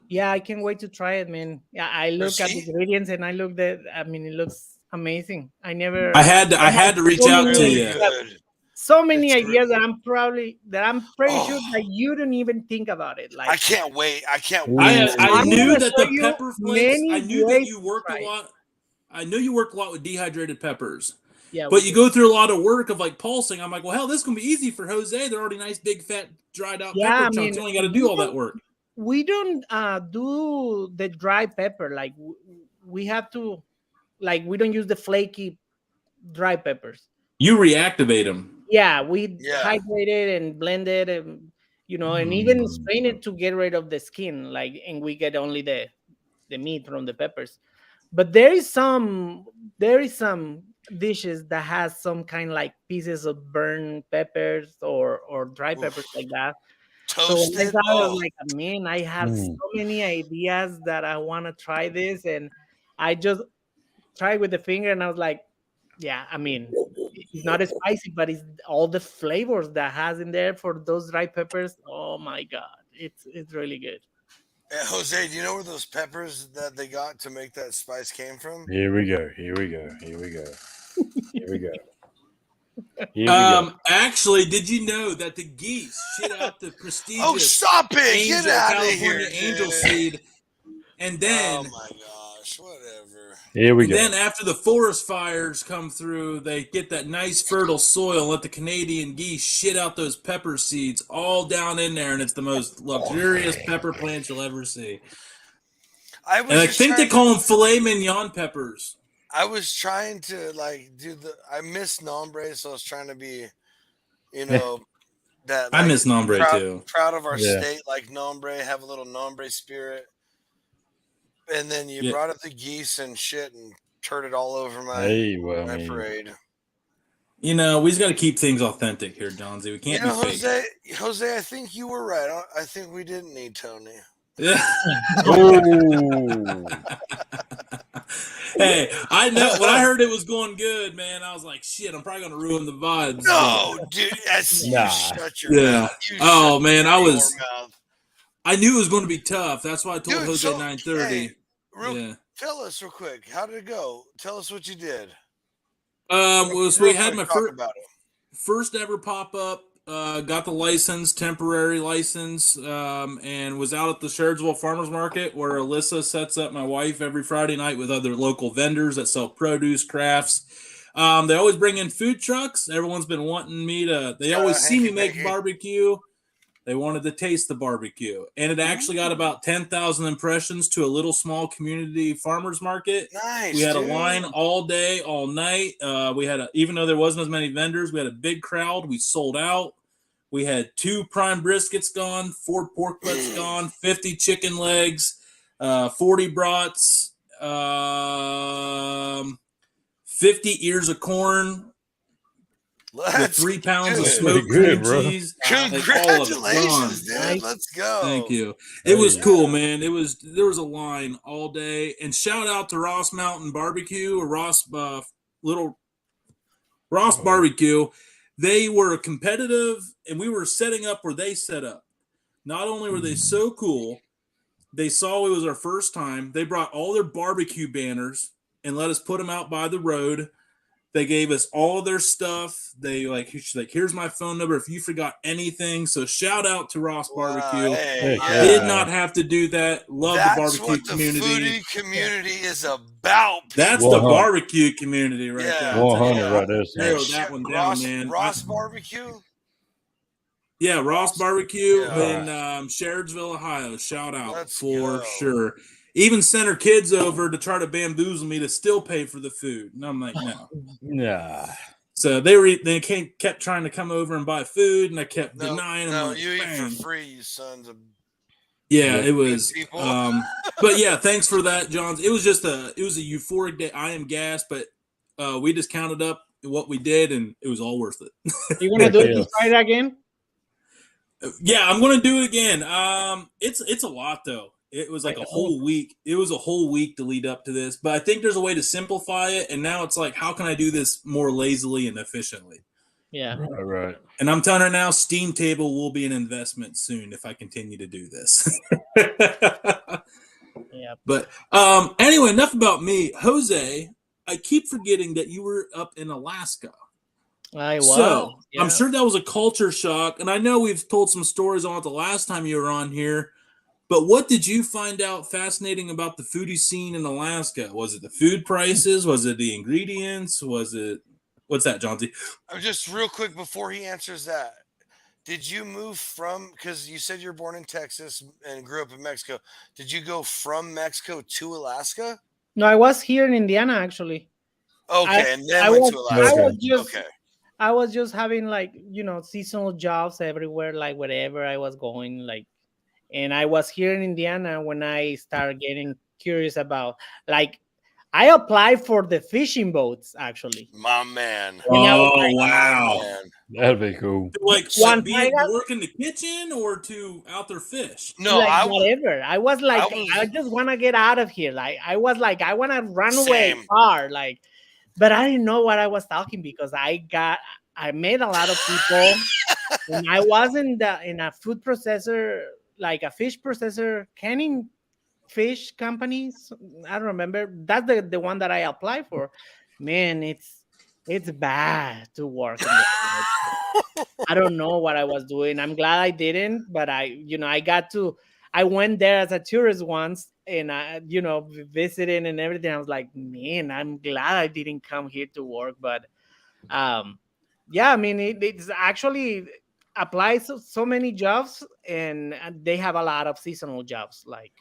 Yeah, I can't wait to try it, man. Yeah, I look at the see? ingredients and I look at. I mean, it looks amazing. I I had to reach so out to many you. ideas. Good. So many It's ideas that I'm pretty sure Oh. that you don't even think about it. Like, I can't wait. I can't Ooh. wait. I I'm knew gonna that show the you pepper flakes. I many knew that ways you to worked try a it. lot. I knew you worked a lot with dehydrated peppers. Yeah, But we you do. go through a lot of work of like pulsing. I'm like, well, hell, this is gonna be easy for Jose. They're already nice, big, fat, dried out Yeah, pepper I chunks. mean, You only got to do all that work. We don't do the dry pepper. Like, we have to, like, we don't use the flaky dry peppers. You reactivate them. Yeah, we Yeah. hydrate it and blend it, and and even strain it to get rid of the skin. Like, and we get only the meat from the peppers. But there is some dishes that has some kind of like pieces of burnt peppers or dry peppers like that. So when I Toasted. thought, I was Oh, like, man, I have so many ideas that I want to try this, and I just tried with the finger, and I was like, yeah, I mean, it's not as spicy, but it's all the flavors that has in there for those dry peppers. Oh my god, it's really good. Jose, do you know where those peppers that they got to make that spice came from? Here we go. Actually, did you know that the geese shit out the prestigious Oh, stop it! Angel, Get out of California here, Angel dude. seed, and then Oh my gosh, whatever. Here we And go. then after the forest fires come through, they get that nice fertile soil, let the Canadian geese shit out those pepper seeds all down in there, and it's the most luxurious pepper plant you'll ever see. I And was I just think they trying call them filet mignon peppers. I was trying to like do the. I miss nombre, so I was trying to be, you know, that I like miss nombre too. proud of our Yeah. state, like nombre, have a little nombre spirit. And then you Yeah. brought up the geese and shit and turned it all over my Hey, well, I my mean, parade. You know, we just got to keep things authentic here, Johnsy. We can't You know, be fake. Jose, I think you were right. I think we didn't need Tony. Yeah. oh, Hey, I know when I heard it was going good, man, I was like, shit, I'm probably going to ruin the vibes. No, dude, you Nah. shut your Yeah. mouth. You Oh, shut man, I your was. mouth. I knew it was going to be tough. That's why I told Dude, Jose so, 9:30. hey, Yeah. tell us real quick. How did it go? Tell us what you did. Was we Real had quick, my talk about it. first ever pop up. Got the license, temporary license, and was out at the Sherridsville Farmers Market where Alyssa sets up my wife every Friday night with other local vendors that sell produce, crafts. They always bring in food trucks. Everyone's been wanting me to. They Shout always out see me Hanky make Panky. barbecue. They wanted to taste the barbecue, and it actually got about 10,000 impressions to a little small community farmers market. Nice. We had dude. a line all day, all night. We had even though there wasn't as many vendors, we had a big crowd. We sold out. We had 2 prime briskets gone, 4 pork butts gone, 50 chicken legs, 40 brats, 50 ears of corn, with 3 pounds of good. smoked Pretty good, cream bro. cheese. Like all of it gone. Congratulations, dude. Nice. Let's go. Thank you. It was Yeah. cool, man. There was a line all day. And shout out to Ross Mountain Barbecue or Ross Barbecue. They were competitive, and we were setting up where they set up. Not only were they so cool, they saw it was our first time. They brought all their barbecue banners and let us put them out by the road. They gave us all of their stuff. They she's like, here's my phone number if you forgot anything. So shout out to Ross Barbecue. Hey, Heck Did yeah. not have to do that. Love That's the barbecue what the community. foodie community is about. That's Well, the huh. barbecue community right Yeah. there. I'll tell you 100 what. right there, son. Narrow that one down, man. Ross Barbecue. Yeah, Ross Barbecue Yeah. in Sherridsville, Ohio. Shout out Let's for go. sure. Even sent her kids over to try to bamboozle me to still pay for the food. And I'm like, no. Nah. So they kept trying to come over and buy food, and I kept denying them. No, like, you eat bang. for free, you sons of. Yeah, Yeah. it was. people. But yeah, thanks for that, Johns. It was a euphoric day. I am gassed, but we just counted up what we did, and it was all worth it. You're gonna do it Yeah. this Friday again? Yeah, I'm gonna do it again. It's a lot though. It was like a whole week. It was a whole week to lead up to this, but I think there's a way to simplify it. And now it's like, how can I do this more lazily and efficiently? Yeah. Right. And I'm telling her now, Steam Table will be an investment soon if I continue to do this. Yeah. But anyway, enough about me. Jose, I keep forgetting that you were up in Alaska. I was. So yeah. I'm sure that was a culture shock. And I know we've told some stories on it the last time you were on here. But what did you find out fascinating about the foodie scene in Alaska? Was it the food prices? Was it the ingredients? Was it what's that, Johnsy? Just real quick before he answers that, did you move from? Because you said you're born in Texas and grew up in Mexico. Did you go from Mexico to Alaska? No, I was here in Indiana actually. Okay, and then I went was- to I Alaska. was just- Okay. I was just having like, seasonal jobs everywhere, like wherever I was going, like, and I was here in Indiana when I started getting curious about, like, I applied for the fishing boats actually. My man. And I was Oh like, wow! Man. That'd be cool. Like One be time it I- to work in the kitchen or to out there fish. No, like I was whatever. I was like, was- I just want to get out of here. Like, I was like, I want to run away Same. far. Like, but I didn't know what I was talking because I met a lot of people, and I was in a food processor, like a fish processor, canning fish companies. I don't remember. That's the one that I applied for. Man, it's bad to work in the I don't know what I was doing. I'm glad I didn't, but I went there as a tourist once, and I, visiting and everything. I was like, man, I'm glad I didn't come here to work. But um, yeah, I mean, it's actually applies to so many jobs, and they have a lot of seasonal jobs. Like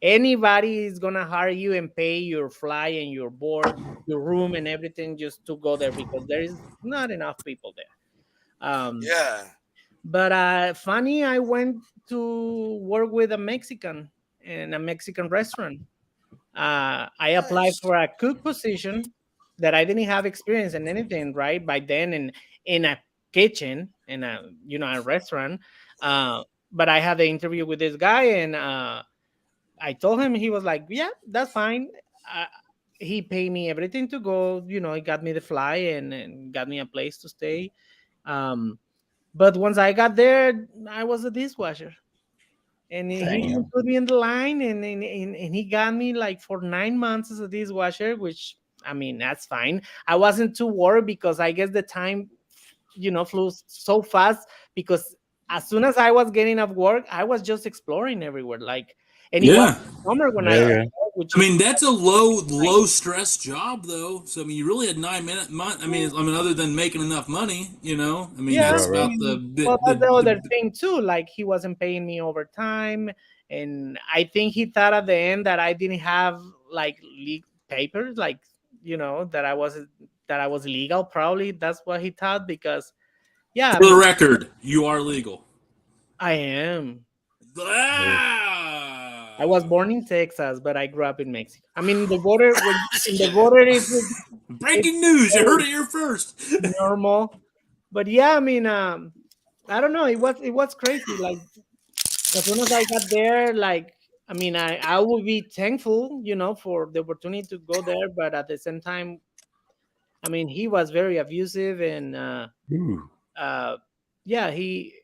anybody is gonna hire you and pay your fly and your board, your room, and everything just to go there because there is not enough people there. Yeah. But funny, I went to work with a Mexican in a Mexican restaurant. I applied Nice. for a cook position that I didn't have experience in anything right by then in a kitchen in a a restaurant. But I had the interview with this guy and I told him. He was like, "Yeah, that's fine." Uh, he paid me everything to go. He got me the fly and got me a place to stay. Um, but once I got there, I was a dishwasher and he Damn. put me in the line and he got me like for 9 months as a dishwasher, which I mean that's fine. I wasn't too worried because I guess the time flew so fast because as soon as I was getting off work I was just exploring everywhere, like, and it was Yeah. summer when I Yeah, got yeah. there, which I is mean, that's a low like, stress job though. So I mean, you really had 9 minute month. I mean, other than making enough money, I mean, yeah, that's Right, I right. about mean, well, that's the the other thing too. Like he wasn't paying me overtime, and I think he thought at the end that I didn't have like legal papers, like that I was legal. Probably that's what he thought because yeah, I for the mean, record, you are legal. I am. Yeah. I was Ah! born in Texas, but I grew up in Mexico. I mean, the border Just in the kidding. border it's Breaking news! You heard very it here first. normal. But yeah, I mean, I don't know. It was crazy. Like as soon as I got there, like I mean, I will be thankful, for the opportunity to go there, but at the same time, I mean, he was very abusive and Ooh. uh, yeah, he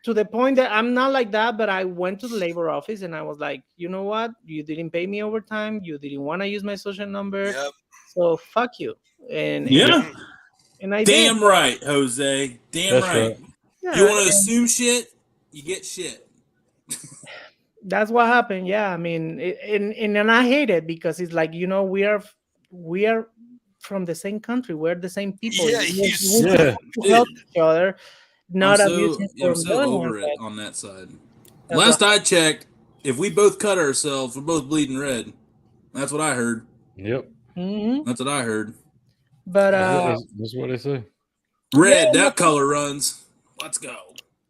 to the point that I'm not like that, but I went to the labor office and I was like, you know what, you didn't pay me overtime, you didn't want to use my social number, Yep. so fuck you, and and Yeah, Hmm. and I did, damn right, Jose. Damn That's right. right. You yeah. want to assume shit, you get shit. That's what happened. Yeah, I mean, and I hate it because it's like we are from the same country. We're the same people. Yeah, We're, you we're said Yeah. supposed to help Dude, each other, not abusing I'm from the so other one. over it But on that side. that's what. Last I checked, if we both cut ourselves, we're both bleeding red. That's what I heard. Yep. Hmm. That's what I heard. But That's what they say. yeah, Red, that color runs. Let's go.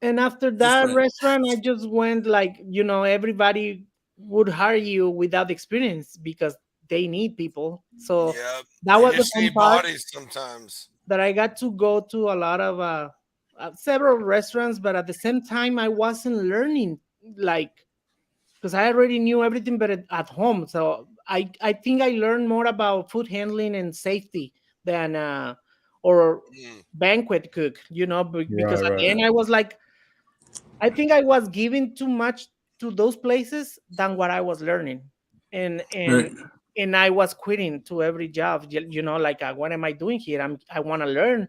and after Just that red. restaurant, I just went like everybody would hire you without experience because they need people. So yep. that They was the just fun need part. bodies sometimes. That I got to go to a lot of several restaurants, but at the same time, I wasn't learning like because I already knew everything, but at home. So I think I learned more about food handling and safety than or Mm. banquet cook. Because Right, at the right. end, I was like, I think I was giving too much to those places than what I was learning, and and Right. and I was quitting to every job. Like what am I doing here? I want to learn.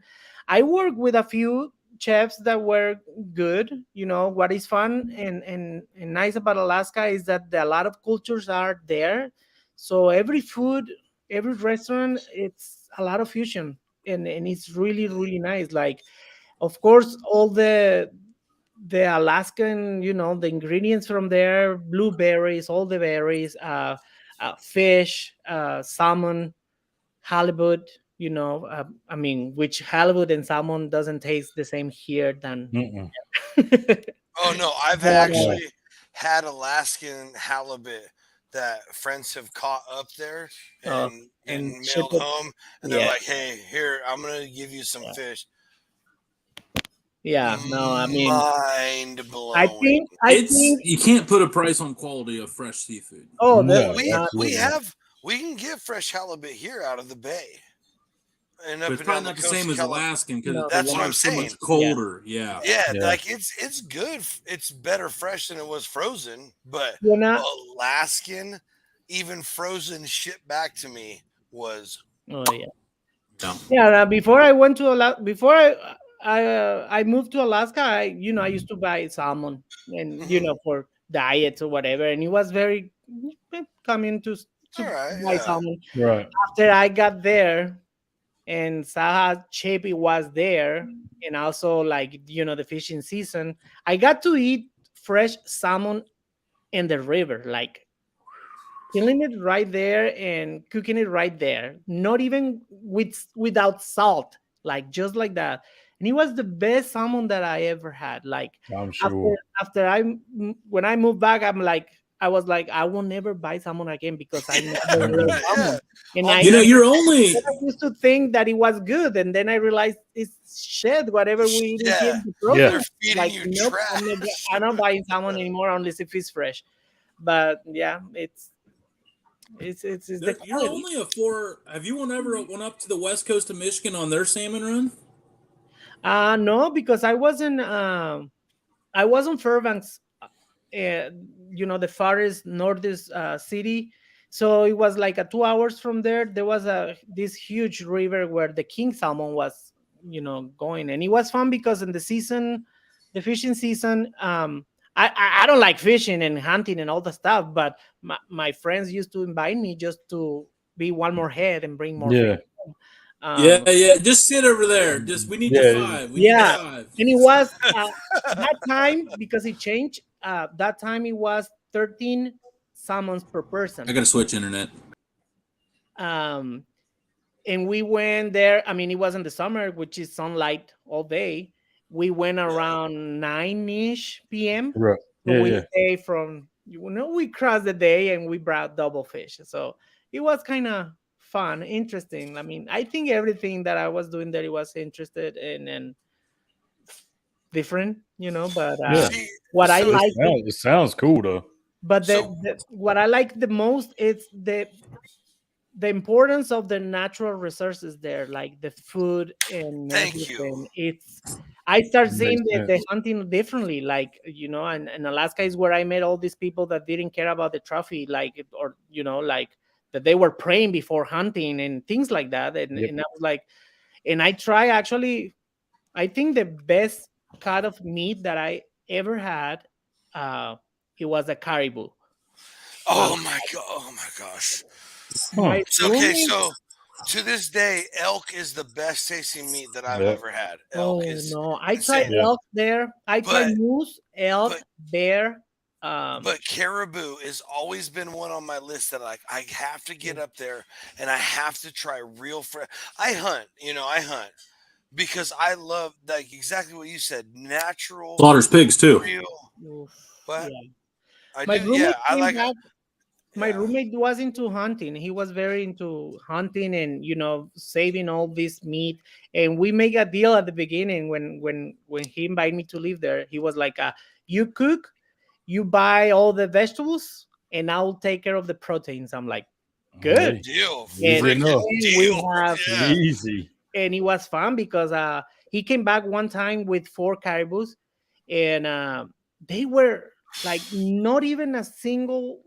I work with a few chefs that were good. What is fun and nice about Alaska is that a lot of cultures are there. So every food, every restaurant, it's a lot of fusion, and it's really really nice. Like of course all the Alaskan, the ingredients from there, blueberries, all the berries, fish, salmon, halibut. I mean, which halibut and salmon doesn't taste the same here than. Mm-mm. Oh no, I've But, Yeah. actually had Alaskan halibut that friends have caught up there uh, and and ship mailed it. home, and they're Yeah, like, "Hey, here, I'm gonna give you some yeah, fish." yeah. No, I mean, Mind I blowing. think, I It's think. you can't put a price on quality of fresh seafood. Oh, No, We absolutely not. have we can get fresh halibut here out of the bay and But up it's and probably down the not the coast same of as California. Alaskan because no, the That's what I'm water's so saying. much yeah, colder. Yeah. yeah. Yeah, Yeah. like it's good. It's better fresh than it was frozen, but You're not. Alaskan, even frozen, shipped back to me was Oh, yeah. Yeah. Yeah, before I went to Alaska, before I moved to Alaska, I used to buy salmon and mhm, for diets or whatever, and it was very coming to All right, buy yeah. salmon. Right. After I got there, and Saha Chepi was there, and also like the fishing season, I got to eat fresh salmon in the river, like killing it right there and cooking it right there, not even without salt, like just like that. And it was the best salmon that I ever had. Like I'm after sure. after when I moved back, I was like, I will never buy salmon again because I never ate Mhm. Right, yeah. salmon. And I'll I You know, never. you're only used to think that it was good, and then I realized it's shit. Whatever we eat here, Yeah, the Yeah. they're process. feeding Like, you nope, trash. I'm not buying salmon anymore unless if it's fresh. But yeah, it's the you're quality. only a four. Have you ever went up to the west coast of Michigan on their salmon run? No, because I was on Fairbanks, uh, the farthest northest city. So it was like a 2 hours from there. There was this huge river where the king salmon was, going, and it was fun because in the season, the fishing season, I don't like fishing and hunting and all the stuff, but my friends used to invite me just to be one more head and bring more fish Yeah. home. Yeah, yeah. Just sit over there. Just we need your Yeah. five. We need your Yeah, Yeah. five. and it was that time because it changed. That time it was 13 salmons per I person. gotta switch internet. Um, and we went there. I mean, it was in the summer, which is sunlight all day. We went Yeah. around 9-ish p.m. Right. So Yeah. we Yeah. stay from we crossed the day and we brought double fish. So it was kind of fun, interesting. I mean, I think everything that I was doing there, it was interested in and different, but Yeah. See, what I so It like, sounds, it sounds cool though. but so what I like the most is the importance of the natural resources there, like the food and thank you. everything. I start Makes seeing the sense. hunting differently, like and Alaska is where I met all these people that didn't care about the trophy, like or like that they were praying before hunting and things like that, and Yep. and I was like, and I try actually. I think the best cut of meat that I ever had, uh, it was a caribou. Uh, Oh my gosh. Huh. my So, okay, roommate, so to this day, elk is the best tasting meat that I've Yep. ever had. Elk oh is no, I tried insane. Yeah. elk there. I tried But moose, elk, but bear. Um, but caribou has always been one on my list that like I have to get up there and I have to try real fresh. I hunt, I hunt because I love like exactly what you said, natural, Slaughters pigs too. real. oof, What yeah. I My do, yeah, roommate I came like back. My yeah. roommate was into hunting. He was very into hunting and saving all this meat. And we make a deal at the beginning when he invited me to live there. He was like, "You cook, you buy all the vegetables, and I'll take care of the proteins." I'm like, "Good." Hey, Deal, easy And enough. freaking we deal. have, Yeah. Easy. and it was fun because he came back one time with 4 caribous, and they were like not even a single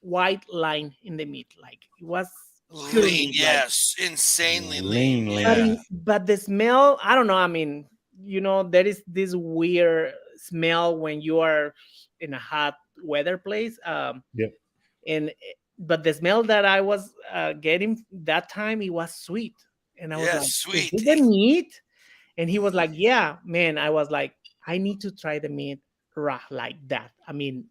white line in the meat. Like it was pure Lean, meat. Like, yes, insanely lean. Lean, but lean. Yeah. but the smell, I don't know. I mean, there is this weird smell when you are in a hot weather place. Yep. And but the smell that I was getting that time, it was sweet, and I was Yes, like, "Is sweet. it the meat?" And he was like, "Yeah, man." I was like, "I need to try the meat raw like that." I mean,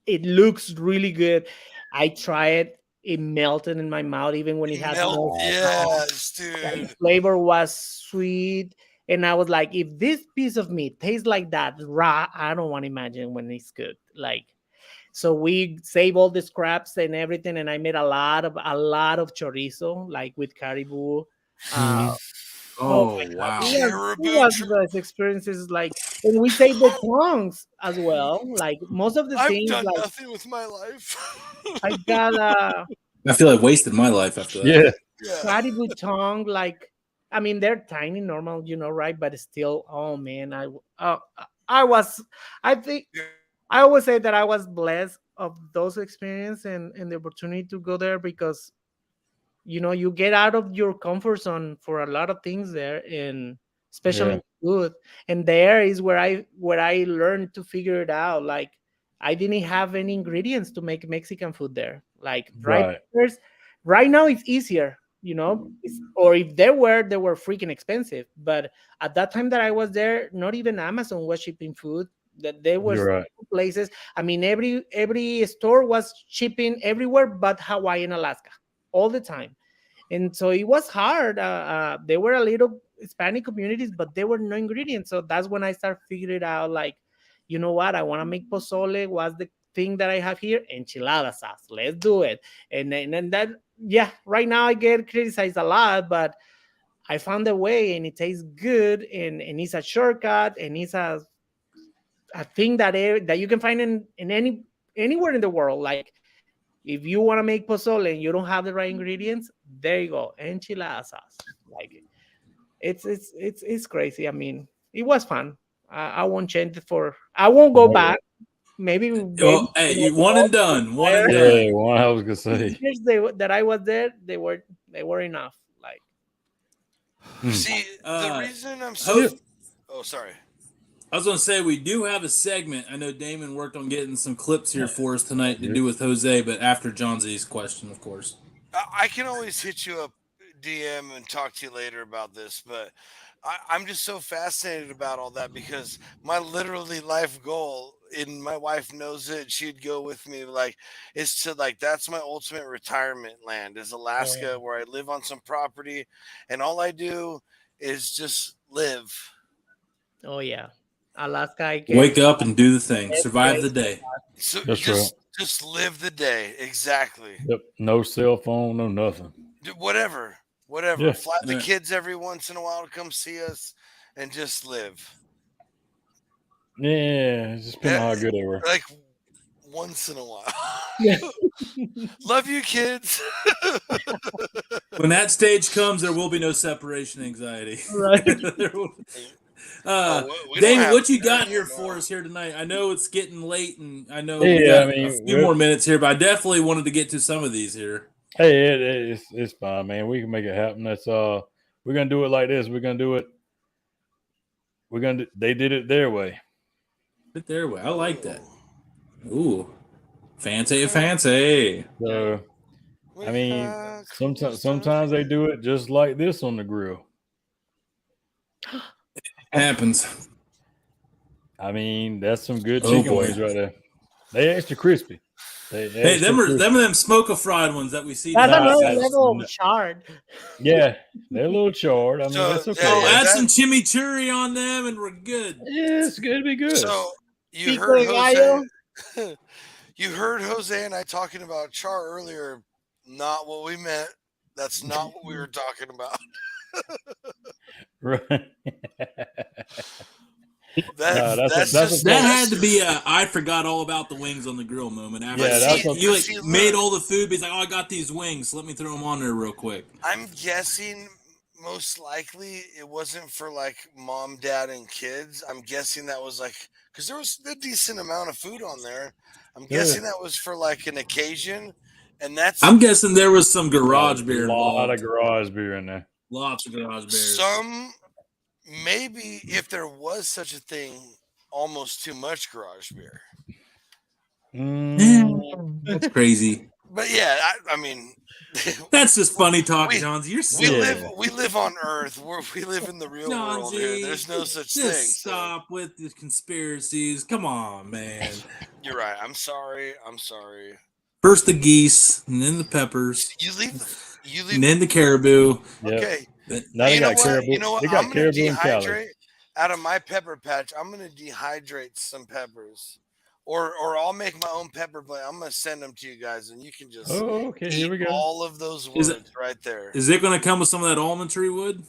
it looks really good. I tried it; it melted in my mouth, even when it had Melt. no Oh, salt. Yes, The dude. flavor was sweet, and I was like, "If this piece of meat tastes like that raw, I don't want to imagine when it's good." Like, so we save all the scraps and everything, and I made a lot of chorizo, like with caribou. Uh, mhm. oh Oh my god, it wow. was it Caribou. was the best experiences. Like, and we save the tongues as well. Like most of the I've things, done like nothing with my life. I got a I feel I've wasted my life after that. Yeah. Yeah. caribou tongue. Like, I mean, they're tiny, normal, right? But still, oh man, I was, I think I always say that I was blessed of those experiences and the opportunity to go there because you get out of your comfort zone for a lot of things there, and Yeah. especially food. And there is where I learned to figure it out. Like I didn't have any ingredients to make Mexican food there. Like Right. right now it's easier, or if they were freaking expensive. But at that time that I was there, not even Amazon was shipping food. That there was You're right. places. I mean, every store was shipping everywhere but Hawaii and Alaska all the time. And so it was hard. There were a little Hispanic communities, but there were no ingredients. So that's when I started figuring out, like, you know what? I want to make pozole. What's the thing that I have here? Enchilada sauce. Let's do it. And that, yeah, right now I get criticized a lot, but I found a way, and it tastes good, and it's a shortcut, and it's a thing that you can find in anywhere in the world. Like, if you want to make pozole and you don't have the right ingredients, there you go, enchilada sauce. Like, it's crazy. I mean, it was fun. I won't change it I won't go back. Maybe Oh, hey, one and done. One and Yeah, done. what I was gonna say. years that I was there, they were enough. Like, See, the reason I'm so. Oh, sorry. I was going to say, we do have a segment. I know Damon worked on getting some clips here for us tonight to do with Jose, but after John Z's question, of course. I can always hit you up DM and talk to you later about this, but I'm just so fascinated about all that because my literally life goal, and my wife knows it, she'd go with me, like, is to, like, that's my ultimate retirement land is Alaska, where I live on some property and all I do is just live. oh yeah, Alaska. Wake up and do the thing. Survive the day. So That's just live the day. Exactly. Yep. No cell phone, no nothing. Whatever. Yeah. Fly the kids every once in a while to come see us and just live. Yeah, it's just depending on how good they were. Like, once in a while. Love you, kids. When that stage comes, there will be no separation anxiety. Right. David, what you got here for us here tonight? I know it's getting late, and I know we got a few more minutes here, but I definitely wanted to get to some of these here. Hey, it's fine, man. We can make it happen. That's we're gonna do it like this. We're gonna do it. They did it their way. Their way. I like that. Ooh, fancy. So, I mean, sometimes they do it just like this on the grill. Happens. I mean, that's some good chicken wings right there. They extra crispy. Hey, them are them smoke fried ones that we see. That's another level of charred. Yeah, they're a little charred. I mean, that's okay. Add some chimichurri on them, and we're good. Yeah, it's good to be good. So you heard Jose. You heard Jose and I talking about char earlier. Not what we meant. That's not what we were talking about. Right. That had to be a I forgot all about the wings on the grill moment. After you made all the food, but he's like, oh, I got these wings. Let me throw them on there real quick. I'm guessing most likely it wasn't for like mom, dad, and kids. I'm guessing that was like, because there was a decent amount of food on there. I'm guessing that was for like an occasion. And I'm guessing there was some garage beer involved. A lot of garage beer in there. Lots of garage beer. Maybe if there was such a thing, almost too much garage beer. That's crazy. But yeah, I mean, that's just funny talk, Johns. You're silly. We live on Earth. We live in the real world here. There's no such thing. Stop with the conspiracies. Come on, man. You're right. I'm sorry. First the geese, and then the peppers. You leave, and then the caribou. Okay. Now you know what? You know what? I'm going to dehydrate out of my pepper patch. I'm going to dehydrate some peppers, or I'll make my own pepper blend. I'm going to send them to you guys, and you can just Here we go. All of those woods right there. Is it going to come with some of that almond tree wood?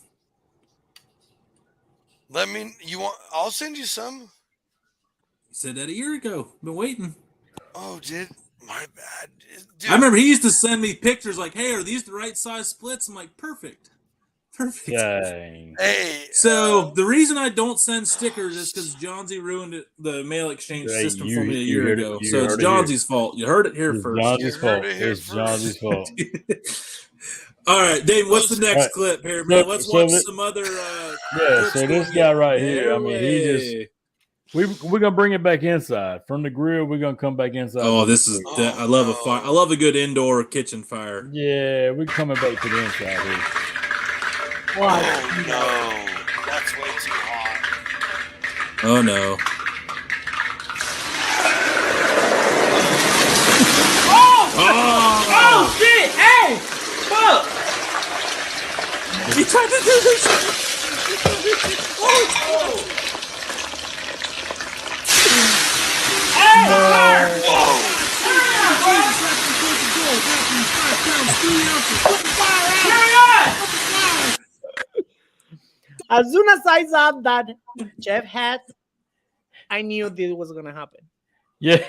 I'll send you some. You said that a year ago. Been waiting. Oh, my bad. Dude. I remember he used to send me pictures like, hey, are these the right size splits? I'm like, perfect. Dang. Hey. So the reason I don't send stickers is because Johnsy ruined the mail exchange system for me a year ago. So it's Johnsy's fault. You heard it here first. It's Johnsy's fault. All right, Dave, what's the next clip here, man? Let's watch some other so this guy right here, I mean, We're gonna bring it back inside from the grill. We're gonna come back inside. Oh, this is. Oh, I love a no. fire. I love a good indoor kitchen fire. Yeah, we're coming back to the inside here. What? Oh no, that's way too hot. Oh no. Oh shit! Hey! Fuck! He tried to do this. As soon as I saw that chef hat, I knew this was gonna happen. Yeah.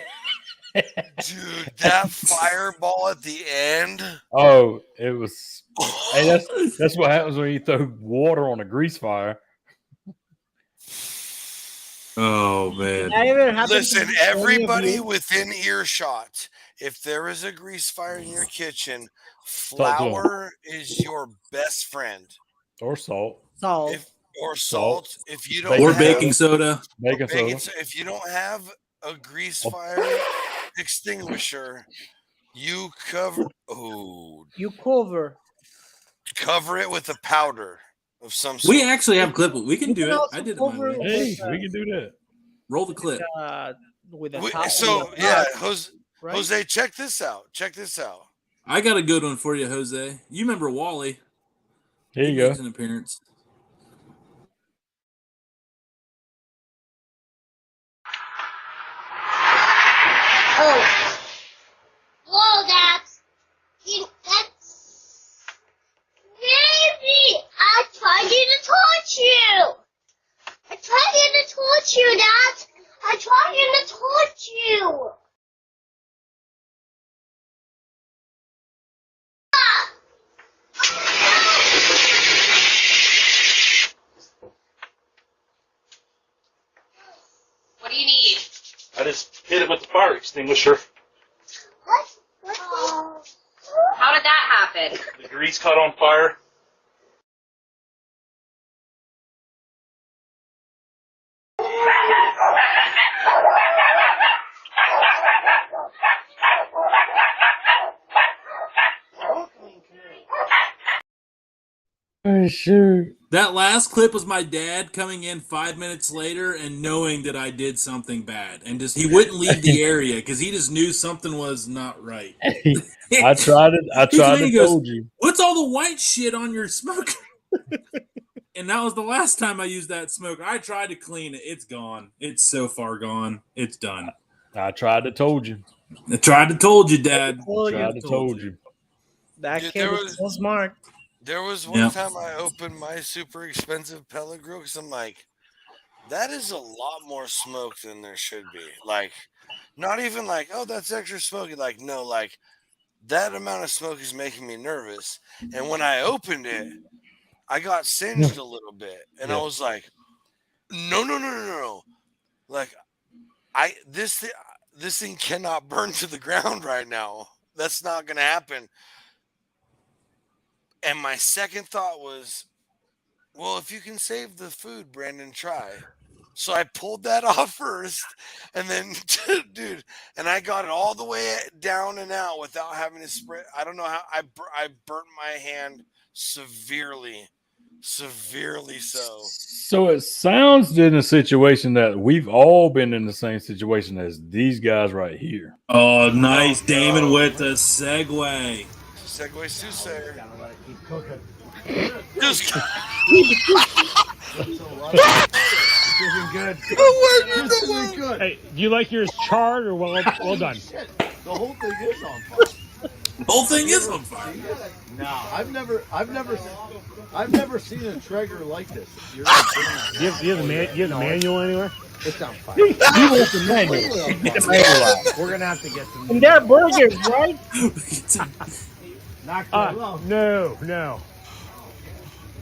Dude, that fireball at the end. Oh, it was. Hey, that's what happens when you throw water on a grease fire. Oh man. That ever happened to Listen, any of everybody you? within earshot, if there is a grease fire in your kitchen, Talk to 'em. flour is your best friend. Or salt. Salt. Or Salt. salt. If you don't Or have, baking soda. Baking soda. if you don't have a grease fire extinguisher, you cover You cover it with a powder of some sort. We actually have clip. We can You do can it. also I did it. My cover way. Hey, with, we can do that. Roll the clip. with a We- towel, so with a yeah, towel, right? Jose, check this out. Check this out. I got a good one for you, Jose. You remember Wally? Here He you makes go. an appearance. Oh. Whoa, that's crazy. I tried to touch you. I tried to touch you, Dad. I tried to touch you. What do you need? I just hit it with the fire extinguisher. What? Oh. How did that happen? The grease caught on fire. Oh, shoot. That last clip was my dad coming in 5 minutes later and knowing that I did something bad, and just he wouldn't leave the area because he just knew something was not right. I tried it. I He tried goes, to told you. "What's all the white shit on your smoker?" And that was the last time I used that smoker. I tried to clean it. It's gone. It's so far gone. It's done. I tried to told you. I tried to told you, Dad. Tried to told you. That Dude, kid there was was- so smart. There was one Yeah. time I opened my super expensive pellet grill because I'm like, that is a lot more smoke than there should be. Like, not even like, oh, that's extra smoky. Like, no, like that amount of smoke is making me nervous. And when I opened it, I got singed a little bit, and I Yeah. was like, no. Like, this thing cannot burn to the ground right now. That's not gonna happen. And my second thought was, well, if you can save the food, Brandon, try. So I pulled that off first, and then, dude, and I got it all the way down and out without having to spray. I don't know how I burnt my hand severely so. So it sounds in a situation that we've all been in the same situation as these guys right here. Oh, nice, Oh, Damon, no. with the segue. Segway Soothsayer. Just Hey, do you like yours charred or well done? The whole thing is on fire. The whole thing is on fire. No, I've never seen a Traeger like this. You're not kidding me. Do you have the manual anywhere? It's on fire. You want the manual? Completely on fire. Manual out. We're gonna have to get some. And they're burgers, right? Not good. Well, No.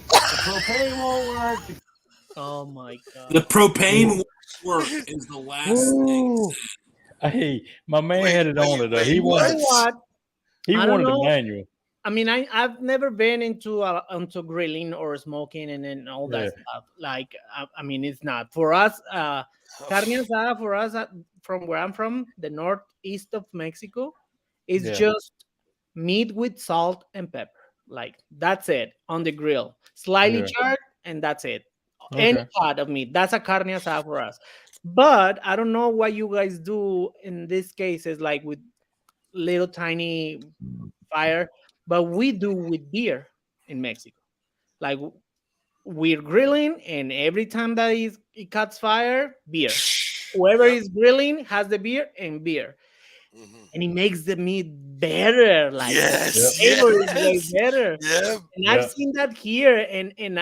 the propane won't work. Oh my god. The propane work is the last thing. Ooh. Hey, my man Wait, had it on wait, today. wait, He what? wanted, What? he I don't wanted the know. manual. I mean, I've never been into grilling or smoking and all that Yeah. stuff. Like, I mean, it's not for us. Carne asada for us from where I'm from, the northeast of Mexico, is Yeah. just meat with salt and pepper. Like that's it on the grill, slightly Yeah. charred, and that's it. Any Okay. part of meat, that's a carne asada for us. But I don't know what you guys do in these cases, like with little tiny fire, but we do with beer in Mexico. Like we're grilling, and every time that it cuts fire, beer. Whoever Yep. is grilling has the beer and beer, Mhm. and it makes the meat better. Like Yes, flavor is way yes, better. yep. And I've Yeah. seen that here, and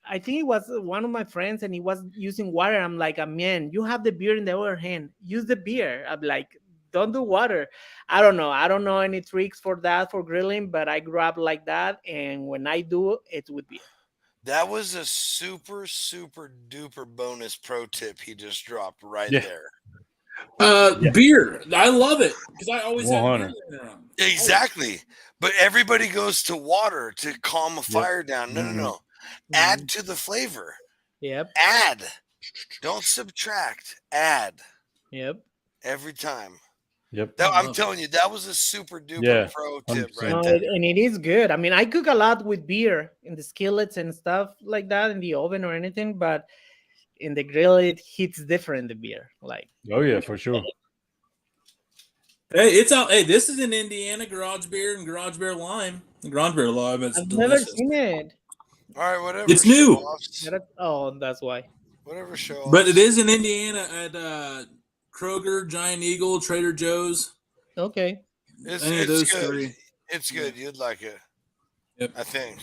I think it was one of my friends, and he was using water. I'm like, man, you have the beer in the other hand. Use the beer. I'm like, don't do water. I don't know. I don't know any tricks for that for grilling, but I grew up like that, and when I do, it's with beer. That was a super, super duper bonus pro tip he just dropped right Yeah. there. Yeah. Beer. I love it because I always have 100. beer laying around. Exactly. But everybody goes to water to calm a fire down. No, no, Mhm. no. Add to the flavor. Yep. Add. Don't subtract. Add Yep. every time. Yep. I'm telling you, that was a super duper Yeah, pro tip 100%. right No, there. and it is good. I mean, I cook a lot with beer in the skillets and stuff like that in the oven or anything, but in the grill it hits different. The beer, like Oh yeah, for sure. Hey, it's out. Hey, this is in Indiana. Garage beer and garage beer lime. The garage beer lime is I've never delicious. seen it. All right, whatever. It's new. show-offs. Oh, that's why. Whatever show. But it is in Indiana at Kroger, Giant Eagle, Trader Joe's. Okay. Any of those good. three. It's good. You'd like it. Yep. I think.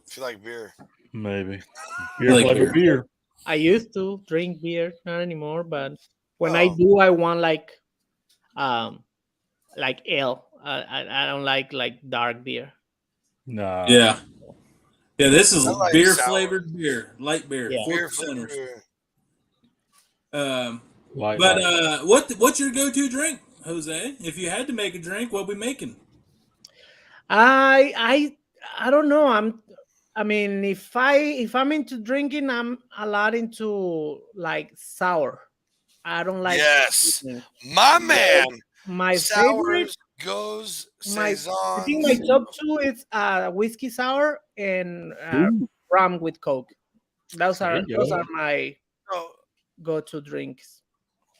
If you like beer. Maybe. I Beer like flavor beer. I used to drink beer, not anymore, but when I Oh. do, I want like ale. I don't like dark beer. Nah. Yeah. Yeah, this is I like beer sour. flavored beer, light beer, Yeah. 4%ers. Beer. Light, But light. what's your go-to drink, Jose? If you had to make a drink, what we making? I don't know. I mean, if I'm into drinking, I'm a lot into like sour. I don't like Yes. sweetening. My man. My favorite, Sours goes I think my saisons. top two is whiskey sour and Ooh. rum with Coke. Those There are you those go. are my So, go-to drinks.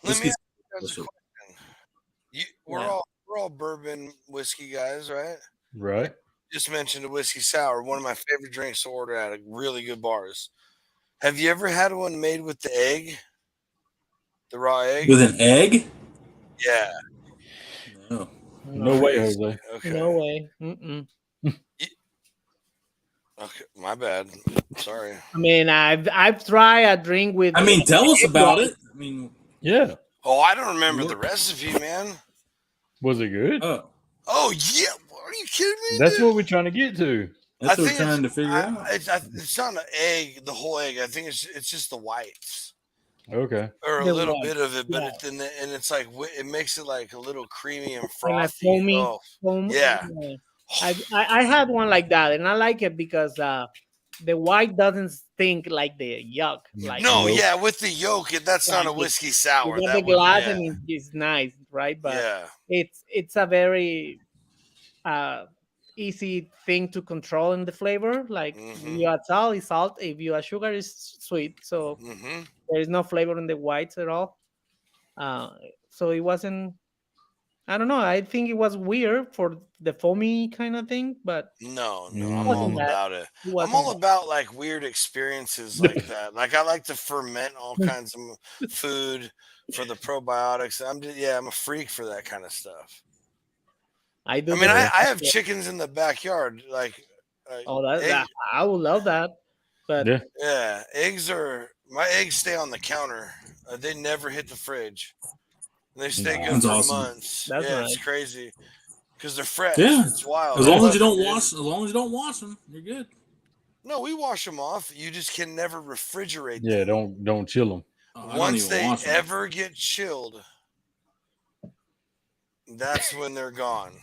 let me Whiskey ask you guys a question. We're Yeah. all bourbon whiskey guys, right? Right. Just mentioned a whiskey sour, one of my favorite drinks to order at a really good bars. Have you ever had one made with the egg? The raw egg? With an egg? Yeah. No. No way, Jose. Okay. No way. Mm-mm. Okay. My bad. Sorry. I mean, I've tried a drink with. I mean, tell us about it. I mean, Yeah. Oh, I don't remember the recipe, man. Was it good? Oh yeah. Are you kidding me? That's dude? what we're trying to get to. that's I what we're think trying to figure out. It's not an egg, the whole egg. I think it's just the whites. Okay. Or a The little white, bit of it, but yeah. and it's like it makes it like a little creamy and And a frothy. foamy. Oh, Foam. yeah. I had one like that, and I like it because the white doesn't stink like the yuck. Like No, Nope. yeah, with the yolk, that's not a Like, whiskey you sour. get That the would, glass yeah, and it's nice, right? But yeah. it's a very easy thing to control in the flavor. Like Mhm. you add salt, it's salt. If you add sugar, it's sweet. So Mm-hmm. there is no flavor in the whites at all. So it wasn't. I don't know. I think it was weird for the foamy kind of thing, but No, Mm. I'm wasn't all bad. about it. It I'm wasn't all bad. about like weird experiences like that. Like I like to ferment all kinds of food for the probiotics. I'm a freak for that kind of stuff. I do. I mean, the I same have thing. chickens in the backyard. Like, Oh, that egg- I would love that. But Yeah. yeah, my eggs stay on the counter. They never hit the fridge. They stay good That's for awesome. months. That's yeah, nice. it's crazy because they're fresh. Yeah. It's wild. As I long love as you don't it, dude. wash, as long as you don't wash them, you're good. No, we wash them off. You just can never refrigerate Yeah. them. Don't chill them. Oh, I don't Once even they wash them. ever get chilled, that's when they're gone.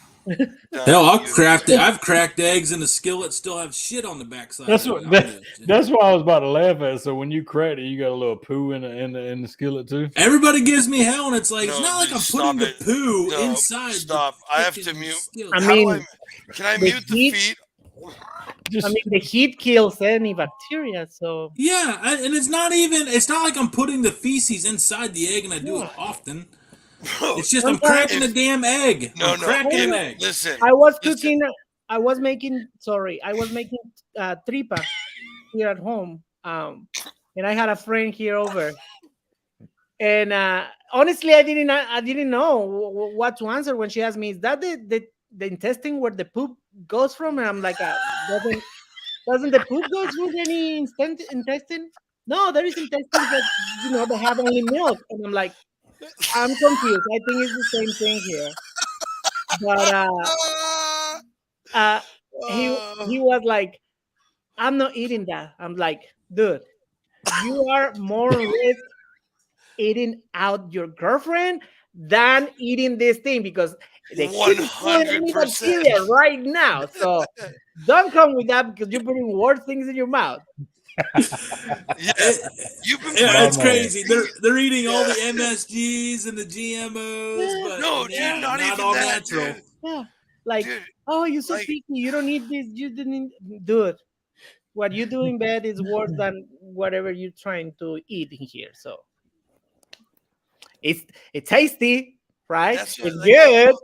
Hell, I've cracked eggs in a skillet, still have shit on the backside. That's of what. it. That's why I was about to laugh at. So when you cracked it, you got a little poo in the skillet too. Everybody gives me hell, and it's like it's No, not like I'm stop putting the it. poo No, inside. stop. The I have to frickin' mute. skillet. I How do mean, can I the mute the heat- feet? I mean, the heat kills any bacteria, so Yeah, and it's not like I'm putting the feces inside the egg, and I do it often. Bro, It's just I'm Sometimes- cracking a damn egg. No, I'm no. cracking an if- egg. Listen, I was listen. cooking. I was making tripa here at home. And I had a friend here over, and honestly, I didn't know what to answer when she asked me, "Is that the intestine where the poop goes from?" And I'm like, "Doesn't the poop go through any intestine?" No, there is intestines that they have only milk, and I'm like, I'm confused. I think it's the same thing here, but he was like, I'm not eating that. I'm like, dude, you are more risk eating out your girlfriend than eating this thing because the kid is killing any 100%. bacteria right now. So don't come with that because you're putting worse things in your mouth. It's crazy. They're eating all the MSGs and the GMOs, but not even all that, natural. dude. Yeah, like, Dude, oh, you're so picky. You don't need this. You didn't do it. What you do in bed is worse than whatever you're trying to eat in here. So it's tasty, right? That's It's what, good,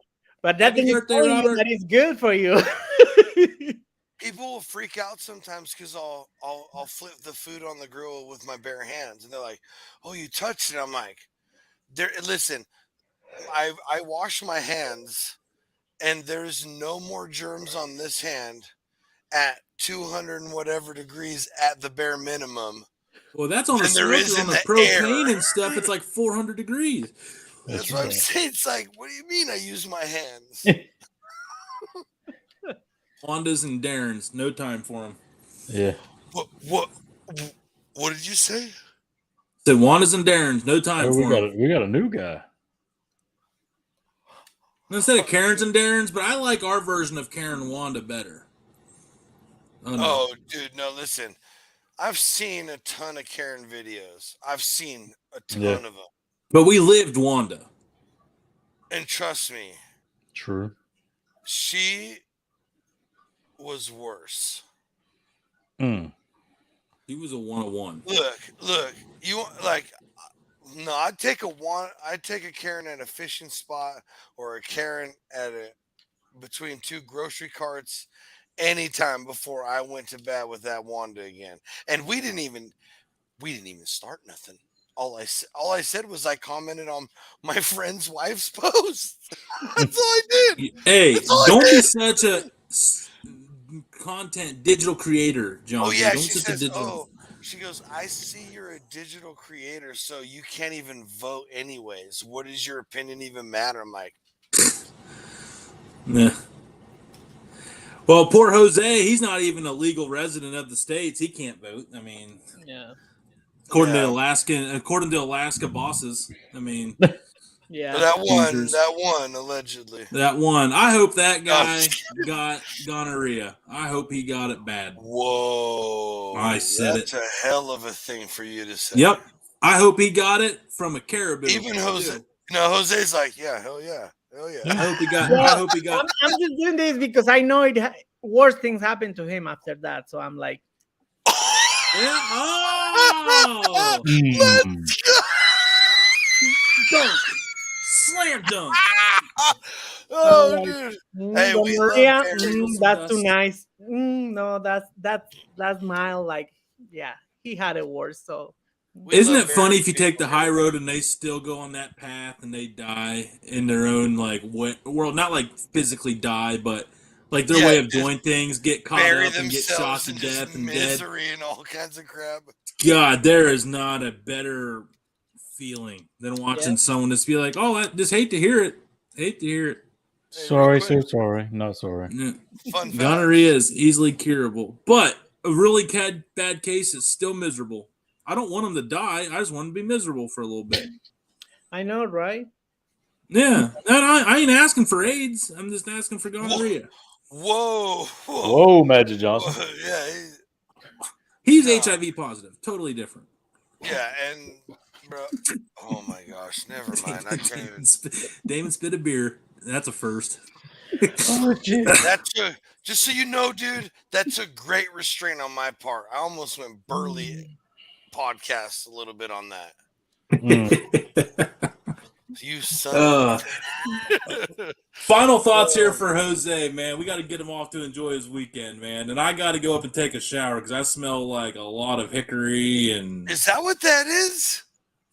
but that Happy thing is birthday, telling you Robert. that it's good for you. people will freak out sometimes because I'll flip the food on the grill with my bare hands, and they're like, "Oh, you touched it." I'm like, Listen, I wash my hands, and there's no more germs on this hand at 200 and whatever degrees at the bare minimum. Well, that's on the than there is smoker, in on the the propane air. and stuff. It's like 400 degrees. That's what I'm saying. It's like, what do you mean I use my hands? Wanda's and Darren's, no time for them. Yeah. What did you say? Said Wanda's and Darren's, no time for them. We got a new guy. Instead of Karen's and Darren's, but I like our version of Karen and Wanda better. Oh, dude, no, listen. I've seen a ton of Karen videos. I've seen a ton of them. But we lived Wanda. And trust me. True. She was worse. He was a 101. Look, you like no, I'd take a Karen at a fishing spot or a Karen at between two grocery carts anytime before I went to bed with that Wanda again. And we didn't even start nothing. All I said was I commented on my friend's wife's post. That's all I did. Hey, don't be such a content digital creator, John. Oh yeah, don't she says. digital... She goes. I see you're a digital creator, so you can't even vote anyways. What does your opinion even matter? I'm like, nah. Well, poor Jose, he's not even a legal resident of the States. He can't vote. I mean, yeah. According to Alaska bosses. I mean, yeah. That one allegedly. That one. I hope that guy got gonorrhea. I hope he got it bad. Whoa. I said That's a hell of a thing for you to say. Yep. I hope he got it from a caribou. Even Jose. No, Jose's like, yeah, hell yeah. Hell yeah. I hope he got I'm just doing this because I know worse things happened to him after that. So I'm like, yeah. Oh, let's go. Dunk. Slam dunk. Oh, dude. Hey, Maria, that's too nice. No, that's mild. Like, yeah, he had it worse. So, isn't it funny if you take the high road and they still go on that path and they die in their own world? Not like physically die, but like their way of doing things, get caught up and get shot to death and misery dead. And all kinds of crap. God, there is not a better feeling than watching someone just be like, "Oh, I just hate to hear it. Hate to hear it." Sorry, so sorry. Not sorry. Yeah. Fun fact. Gonorrhea is easily curable, but a really bad case is still miserable. I don't want them to die. I just want them to be miserable for a little bit. I know, right? Yeah, I ain't asking for AIDS. I'm just asking for gonorrhea. Whoa. Whoa, Magic Johnson. Yeah. He's No. HIV positive. Totally different. Yeah, and bro, oh my gosh, never mind. I can't even. Damon spit a beer. That's a first. Oh, shit. Just so you know, dude, that's a great restraint on my part. I almost went Burley podcast a little bit on that. You son. Final thoughts here for Jose, man. We got to get him off to enjoy his weekend, man. And I got to go up and take a shower because I smell like a lot of hickory and. Is that what that is?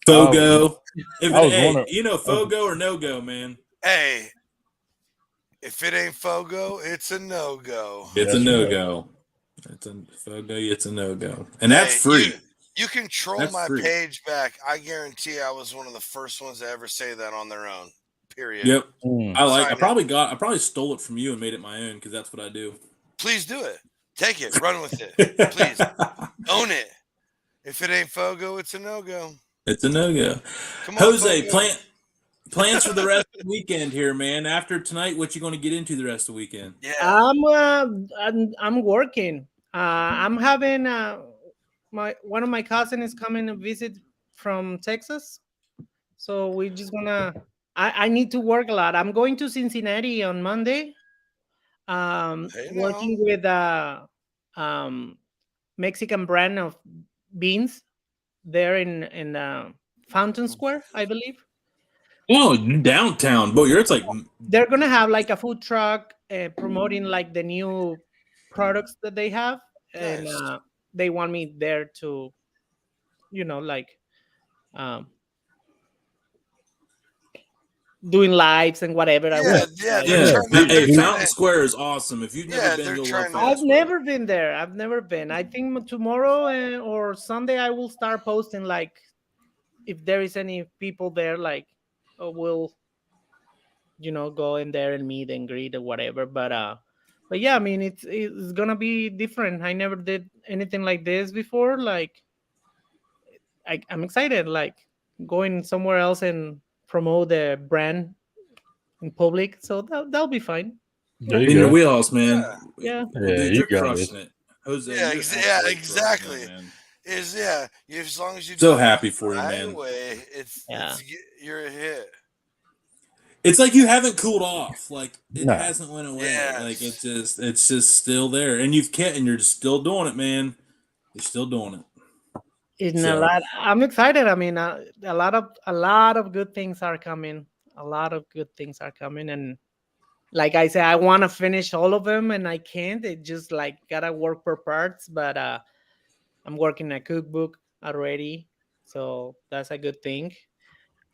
Fogo. wondering- You know Fogo or no go, man. Hey, if it ain't Fogo, it's a no go. It's a no go. It's a Fogo. It's a no go, and that's free. You can troll That's my free. page back. I guarantee I was one of the first ones to ever say that on their own. Period. Yep. Mm. I probably stole it from you and made it my own because that's what I do. Please do it. Take it. Run with it. Please own it. If it ain't Fogo, it's a no go. It's a no go. Come on, Jose, Fogo. plans for the rest of the weekend here, man. After tonight, what you going to get into the rest of the weekend? Yeah. I'm working. I'm having one of my cousins is coming to visit from Texas, so we just gonna. I need to work a lot. I'm going to Cincinnati on Monday. Working with a Mexican brand of beans there in Fountain Square, I believe. Oh, downtown, boy! It's like they're gonna have like a food truck promoting like the new products that they have, and they want me there to, like doing lives and whatever. Hey, Fountain Square is awesome. If you've never been, you'll love I've never been there. I've never been. I think tomorrow or Sunday I will start posting like if there is any people there, like we'll go in there and meet and greet or whatever. But yeah, I mean it's gonna be different. I never did anything like this before. Like I'm excited, like going somewhere else and promote the brand in public. So that'll be fine. In your wheelhouse, man. Yeah. Dude, you you're got crushing it. Jose, exactly. It, as long as you so happy for you, man. Way, you're a hit. It's like you haven't cooled off. Like it hasn't went away. Yes. Like it's just still there, and you're just still doing it, man. You're still doing it. A lot. I'm excited. I mean, a lot of good things are coming. A lot of good things are coming, and like I said, I want to finish all of them, and I can't. It just like gotta work per parts. But I'm working a cookbook already, so that's a good thing.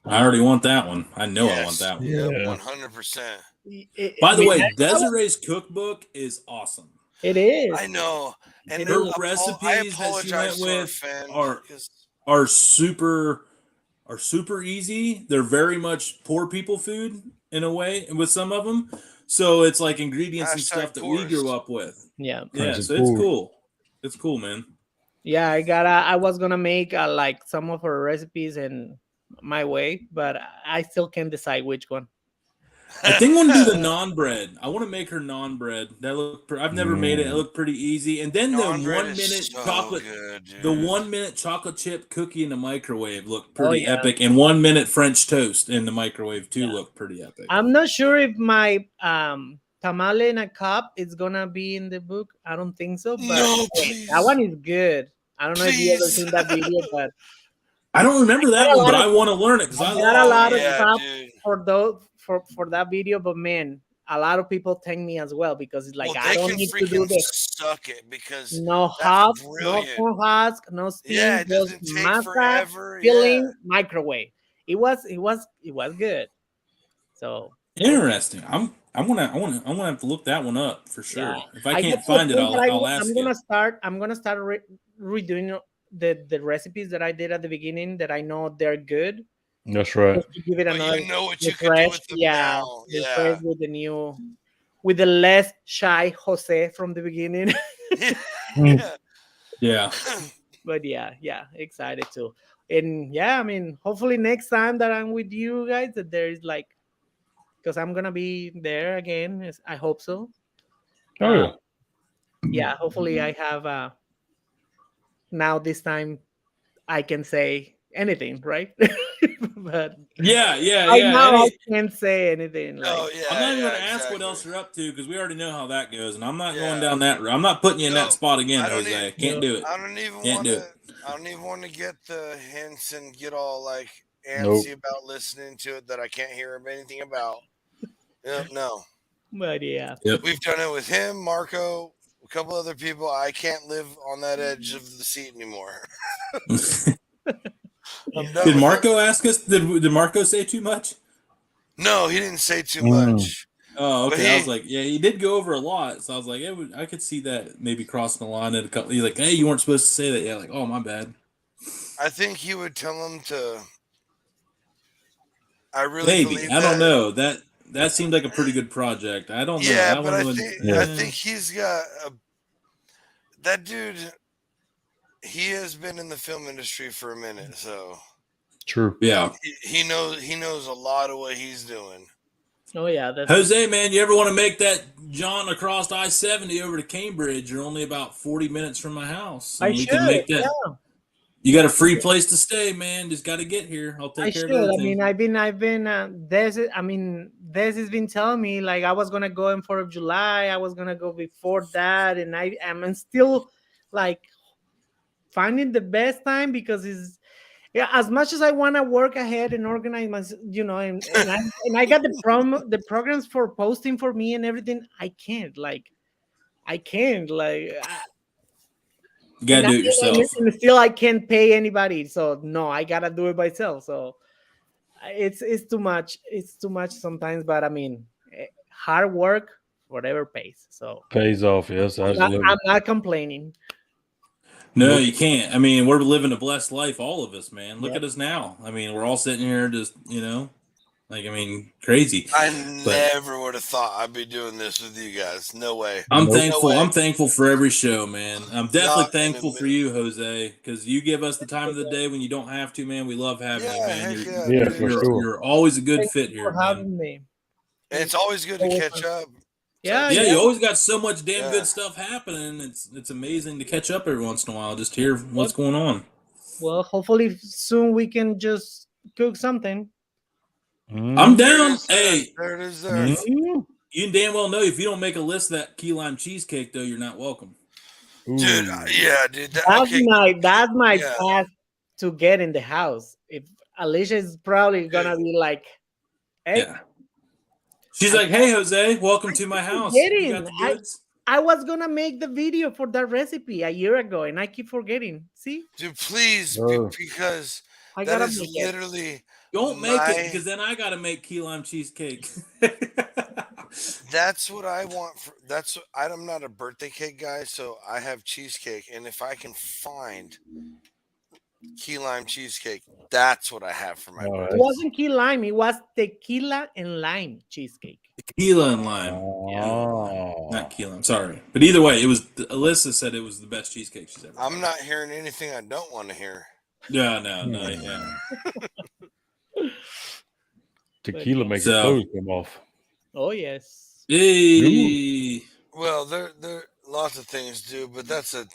I already want that one. I know I want that one. Yeah, 100%. By the way, Desiree's cookbook is awesome. It is. I know. And her recipes that she went with are super easy. They're very much poor people food in a way, and with some of them. So it's like ingredients and stuff that we grew up with. Yeah. Yeah. So it's cool. It's cool, man. Yeah, I was gonna make like some of her recipes in my way, but I still can't decide which one. I think I want to do the naan bread. I want to make her naan bread. I've never made it. It looked pretty easy. And then the 1 minute chocolate, the 1 minute chocolate chip cookie in the microwave looked pretty epic. And 1 minute French toast in the microwave too looked pretty epic. I'm not sure if my tamale in a cup is gonna be in the book. I don't think so. But that one is good. I don't know if you ever seen that video, but I don't remember that one, but I want to learn it because I got a lot of stuff for that video. But man, a lot of people thank me as well because it's like I don't need to do this. Suck it because no husk, no corn husk, no steam, it just doesn't take masa, forever. filling, microwave. It was good. So interesting. I'm gonna have to look that one up for sure. Yeah. If I can't find it, I'll ask I'm gonna start redoing the recipes that I did at the beginning that I know they're good. That's right. Just to give it another. You know what you can do with them now. Fresh with the less shy Jose from the beginning. Yeah. But yeah, excited too. And yeah, I mean, hopefully next time that I'm with you guys, that there is like because I'm gonna be there again. I hope so. Oh yeah. Yeah, hopefully I have now this time I can say anything, right? But Yeah, right yeah. now I can't say anything. Oh Like, yeah, I'm not even yeah, going to ask what exactly. else you're up to because we already know how that goes, and I'm not going Yeah. down that route. I'm not putting you in No, that spot again, I don't Jose. even. Can't do it. I don't even Can't want do to. it. I don't even want to get the hints and get all like Nope. antsy about listening to it that I can't hear anything about. Yep, no. but yeah, Yep. We've done it with him, Marco, a couple other people. I can't live on that edge of the seat anymore. I'm done Did with Marco ask us? Did Marco say too much? it. No, he didn't say too Mm. much. Oh, But okay. I was he, like, yeah, he did go over a lot, so I was like, I could see that maybe crossing the line at a couple. He's like, hey, you weren't supposed to say that. Yeah, like, oh, my bad. I think he would tell him to. I really Maybe believe I don't that. know. That seemed like a pretty good project. I don't know. Yeah, That but one I would. think Yeah. I think he's got that dude. He has been in the film industry for a minute, so True. Yeah. he knows a lot of what he's doing. oh yeah, that's Jose, man, you ever want to make that John across I-70 over to Cambridge? You're only about 40 minutes from my house, I and we should. can make that. Yeah, You got a free place to stay, man. Just got to get here. I'll I take care should. of I everything. mean, I've been. Des has been telling me like I was gonna go in 4th of July. I was gonna go before that, and I am still like finding the best time because it's yeah. As much as I want to work ahead and organize my, and I got the programs for posting for me and everything. I can't You got to do it yourself. and still I can't pay anybody. So no, I gotta do it myself. So it's too much. It's too much sometimes. But I mean, hard work, whatever pays. So Pays off. Yes, absolutely. I'm not complaining. No, Nope. you can't. I mean, we're living a blessed life, all of us, man. Look Yep. at us now. I mean, we're all sitting here just, crazy. I But never would have thought I'd be doing this with you guys. No way. I'm Nope. thankful. No way. I'm thankful for every show, man. I'm definitely Not in a thankful for minute. you, Jose, because you give us the time of the day when you don't have to, man. We love having you, Yeah, man. heck You're, Yeah, dude. for sure. you're always a good Thank fit you here, for man. having me. And it's always good to Always catch fun. up. Yeah, Yeah, yeah. you always got so much damn Yeah. good stuff happening. It's amazing to catch up every once in a while, just hear what's going on. Well, hopefully soon we can just cook something. I'm Mm. down. Hey, There it is. There. Mm. you damn well know if you don't make a list of that key lime cheesecake, though, you're not welcome. Ooh. Dude, yeah, dude. That's my Yeah. path to get in the house. If Alicia is probably gonna be like, "Hey, Yeah. She's like, "Hey, Jose, welcome to my house. You got the forgetting. goods." I was gonna make the video for that recipe a year ago, and I keep forgetting. See, Dude, please, Oh. because I that gotta is make it. literally Don't make my- it because then I got to make key lime cheesecake. That's what I want. I'm not a birthday cake guy, so I have cheesecake, and if I can find key lime cheesecake, that's what I have for my Oh, birthday. It wasn't key lime; it was tequila and lime cheesecake. Tequila and lime. Oh. Not key lime. Sorry, but either way, it was. Alyssa said it was the best cheesecake she's ever. I'm had. not hearing anything I don't want to hear. No, yeah. Tequila makes So- your clothes come off. Oh yes. Hey. Well, there lots of things do, but that's a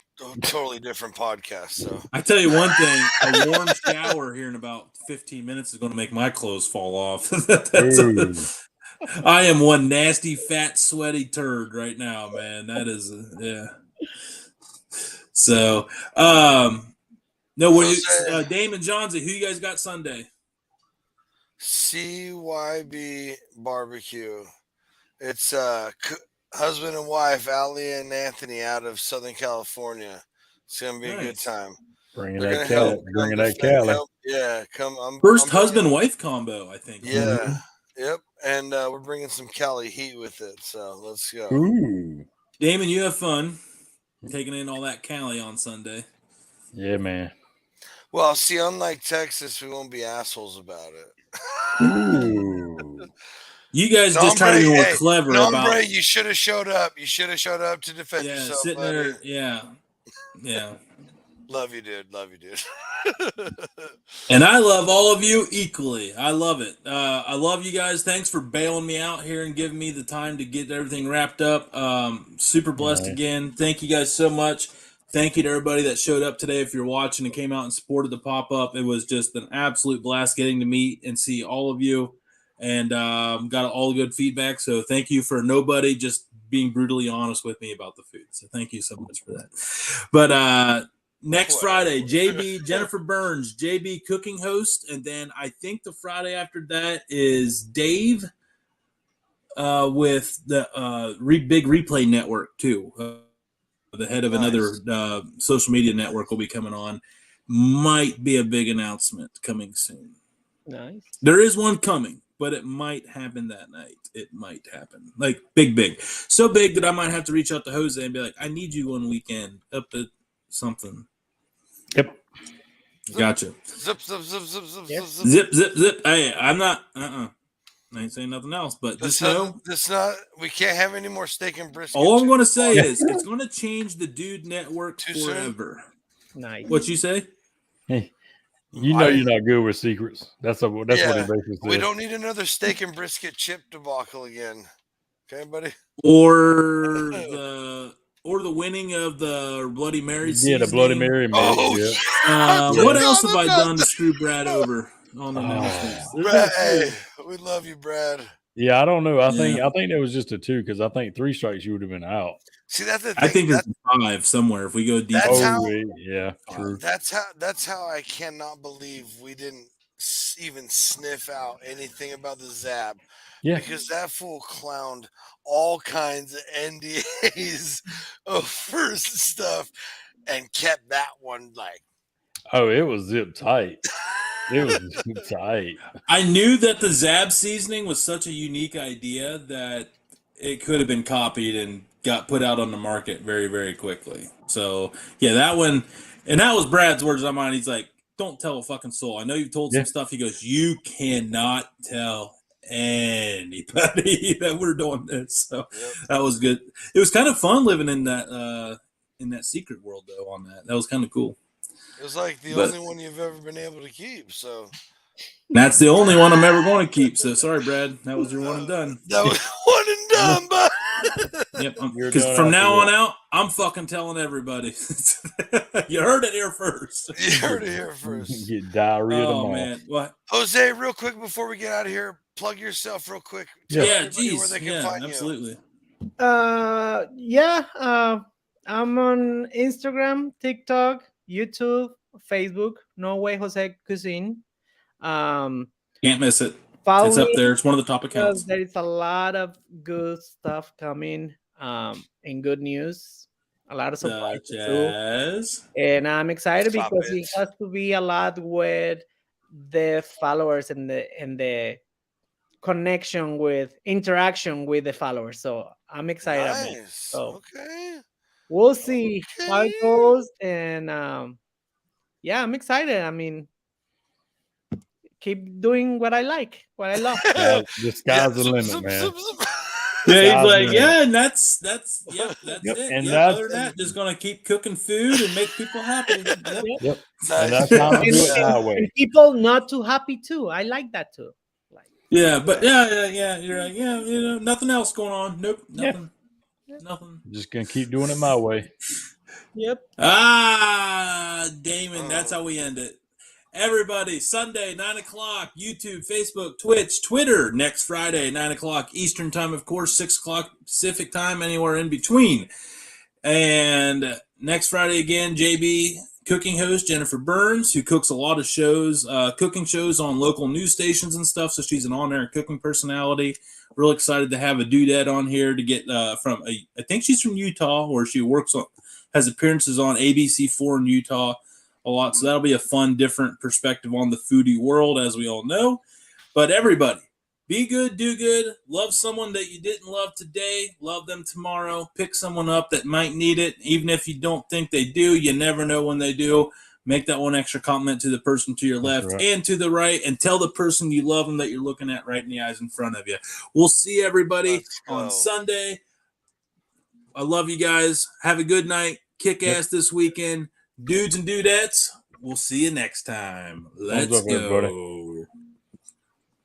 totally different podcast. So I tell you one thing: a warm shower here in about 15 minutes is going to make my clothes fall off. Ooh. I am one nasty, fat, sweaty turd right now, man. That is, yeah. So, no, Damon Johnsy, who you guys got Sunday? CYB barbecue. It's husband and wife, Allie and Anthony, out of Southern California. It's gonna be a good Nice. time. Bringing They're that gonna Cali. help. Bringing come that defend- Cali. help- Yeah, come. I'm First bringing- husband-wife combo, I think. Yeah. Yep. And we're bringing some Cali heat with it. So let's go. Ooh. Damon, you have fun taking in all that Cali on Sunday. Yeah, man. Well, see, unlike Texas, we won't be assholes about it. Ooh. You guys just trying to be more Hey, clever Nombre, about. you should have showed up. You should have showed up to defend Yeah, yourself. sitting buddy. there. Yeah. Love you, dude. Love you, dude. And I love all of you equally. I love it. I love you guys. Thanks for bailing me out here and giving me the time to get everything wrapped up. Super blessed Right. again. Thank you guys so much. Thank you to everybody that showed up today. If you're watching and came out and supported the pop-up, it was just an absolute blast getting to meet and see all of you, and got all the good feedback. So thank you for nobody just being brutally honest with me about the food. So thank you so much for that. But next Friday, JB, Jennifer Burns, JB cooking host. And then I think the Friday after that is Dave with the Big Replay Network, too. The head of another social media network will be coming on. Might be a big announcement coming soon. Nice. There is one coming, but it might happen that night. It might happen. Like, big. So big that I might have to reach out to Jose and be like, I need you one weekend up at something. Yep. Gotcha. Zip. Zip. Hey, I'm not. I ain't saying nothing else, but just know. We can't have any more steak and brisket. All I'm going to say is it's going to change the Dude Network forever. Nice. What you say? Hey, you know you're not good with secrets. That's what he basically said. We don't need another steak and brisket chip debacle again. Okay, buddy? Or the winning of the Bloody Mary seasoning. Yeah, the Bloody Mary. What else have I done to screw Brad over on the announcements? Brad, hey, we love you, Brad. Yeah, I don't know. I think it was just a 2 because I think 3 strikes you would have been out. See, that's the thing. I think there's 5 somewhere if we go deep. True. That's how I cannot believe we didn't even sniff out anything about the Zab. Yeah, because that fool clowned all kinds of NDAs over stuff and kept that one like. Oh, it was zip tight. It was zip tight. I knew that the Zab seasoning was such a unique idea that it could have been copied and got put out on the market very, very quickly. So, yeah, that one, and that was Brad's words on mine. He's like, don't tell a fucking soul. I know you've told some stuff. He goes, you cannot tell anybody that we're doing this. So that was good. It was kind of fun living in that secret world, though, on that. That was kind of cool. It was like the only one you've ever been able to keep, so. That's the only one I'm ever going to keep. So sorry, Brad. That was your one and done. That was one and done, bud. Yep. Because from now on out, I'm fucking telling everybody. You heard it here first. You heard it here first. Get diarrhea tomorrow. Man. What? Jose, real quick before we get out of here, plug yourself real quick. Where they can find absolutely. you. I'm on Instagram, TikTok, YouTube, Facebook. No Way Jose Cuisine. Can't miss it. Follow it's up there. It's one of the top accounts. There is a lot of good stuff coming, and good news. A lot of surprises too. And I'm excited because it has to be a lot with the followers and the connection with interaction with the followers. So I'm excited. Nice. So we'll see how it goes. And I'm excited. I mean, keep doing what I like, what I love. The sky's the limit, man. Yeah, he's like, and that's it. And other than that, just gonna keep cooking food and make people happy. Yep. And that's how I do it my way. And people not too happy too. I like that too. But you're like, nothing else going on. Nope, nothing. Nothing. Just gonna keep doing it my way. Yep. Damon, that's how we end it. Everybody, Sunday, 9 o'clock, YouTube, Facebook, Twitch, Twitter, next Friday, 9 o'clock Eastern time, of course, 6 o'clock Pacific time, anywhere in between. And next Friday again, JB cooking host, Jennifer Burns, who cooks a lot of shows, cooking shows on local news stations and stuff, so she's an on-air cooking personality. Real excited to have a dudette on here to get I think she's from Utah, where she has appearances on ABC4 in Utah a lot, so that'll be a fun, different perspective on the foodie world, as we all know. But everybody, be good, do good, love someone that you didn't love today, love them tomorrow, pick someone up that might need it, even if you don't think they do, you never know when they do. Make that one extra compliment to the person to your left and to the right, and tell the person you love them that you're looking at right in the eyes in front of you. We'll see everybody on Sunday. I love you guys. Have a good night. Kick ass this weekend. Dudes and dudettes, we'll see you next time. Let's up, everybody. go.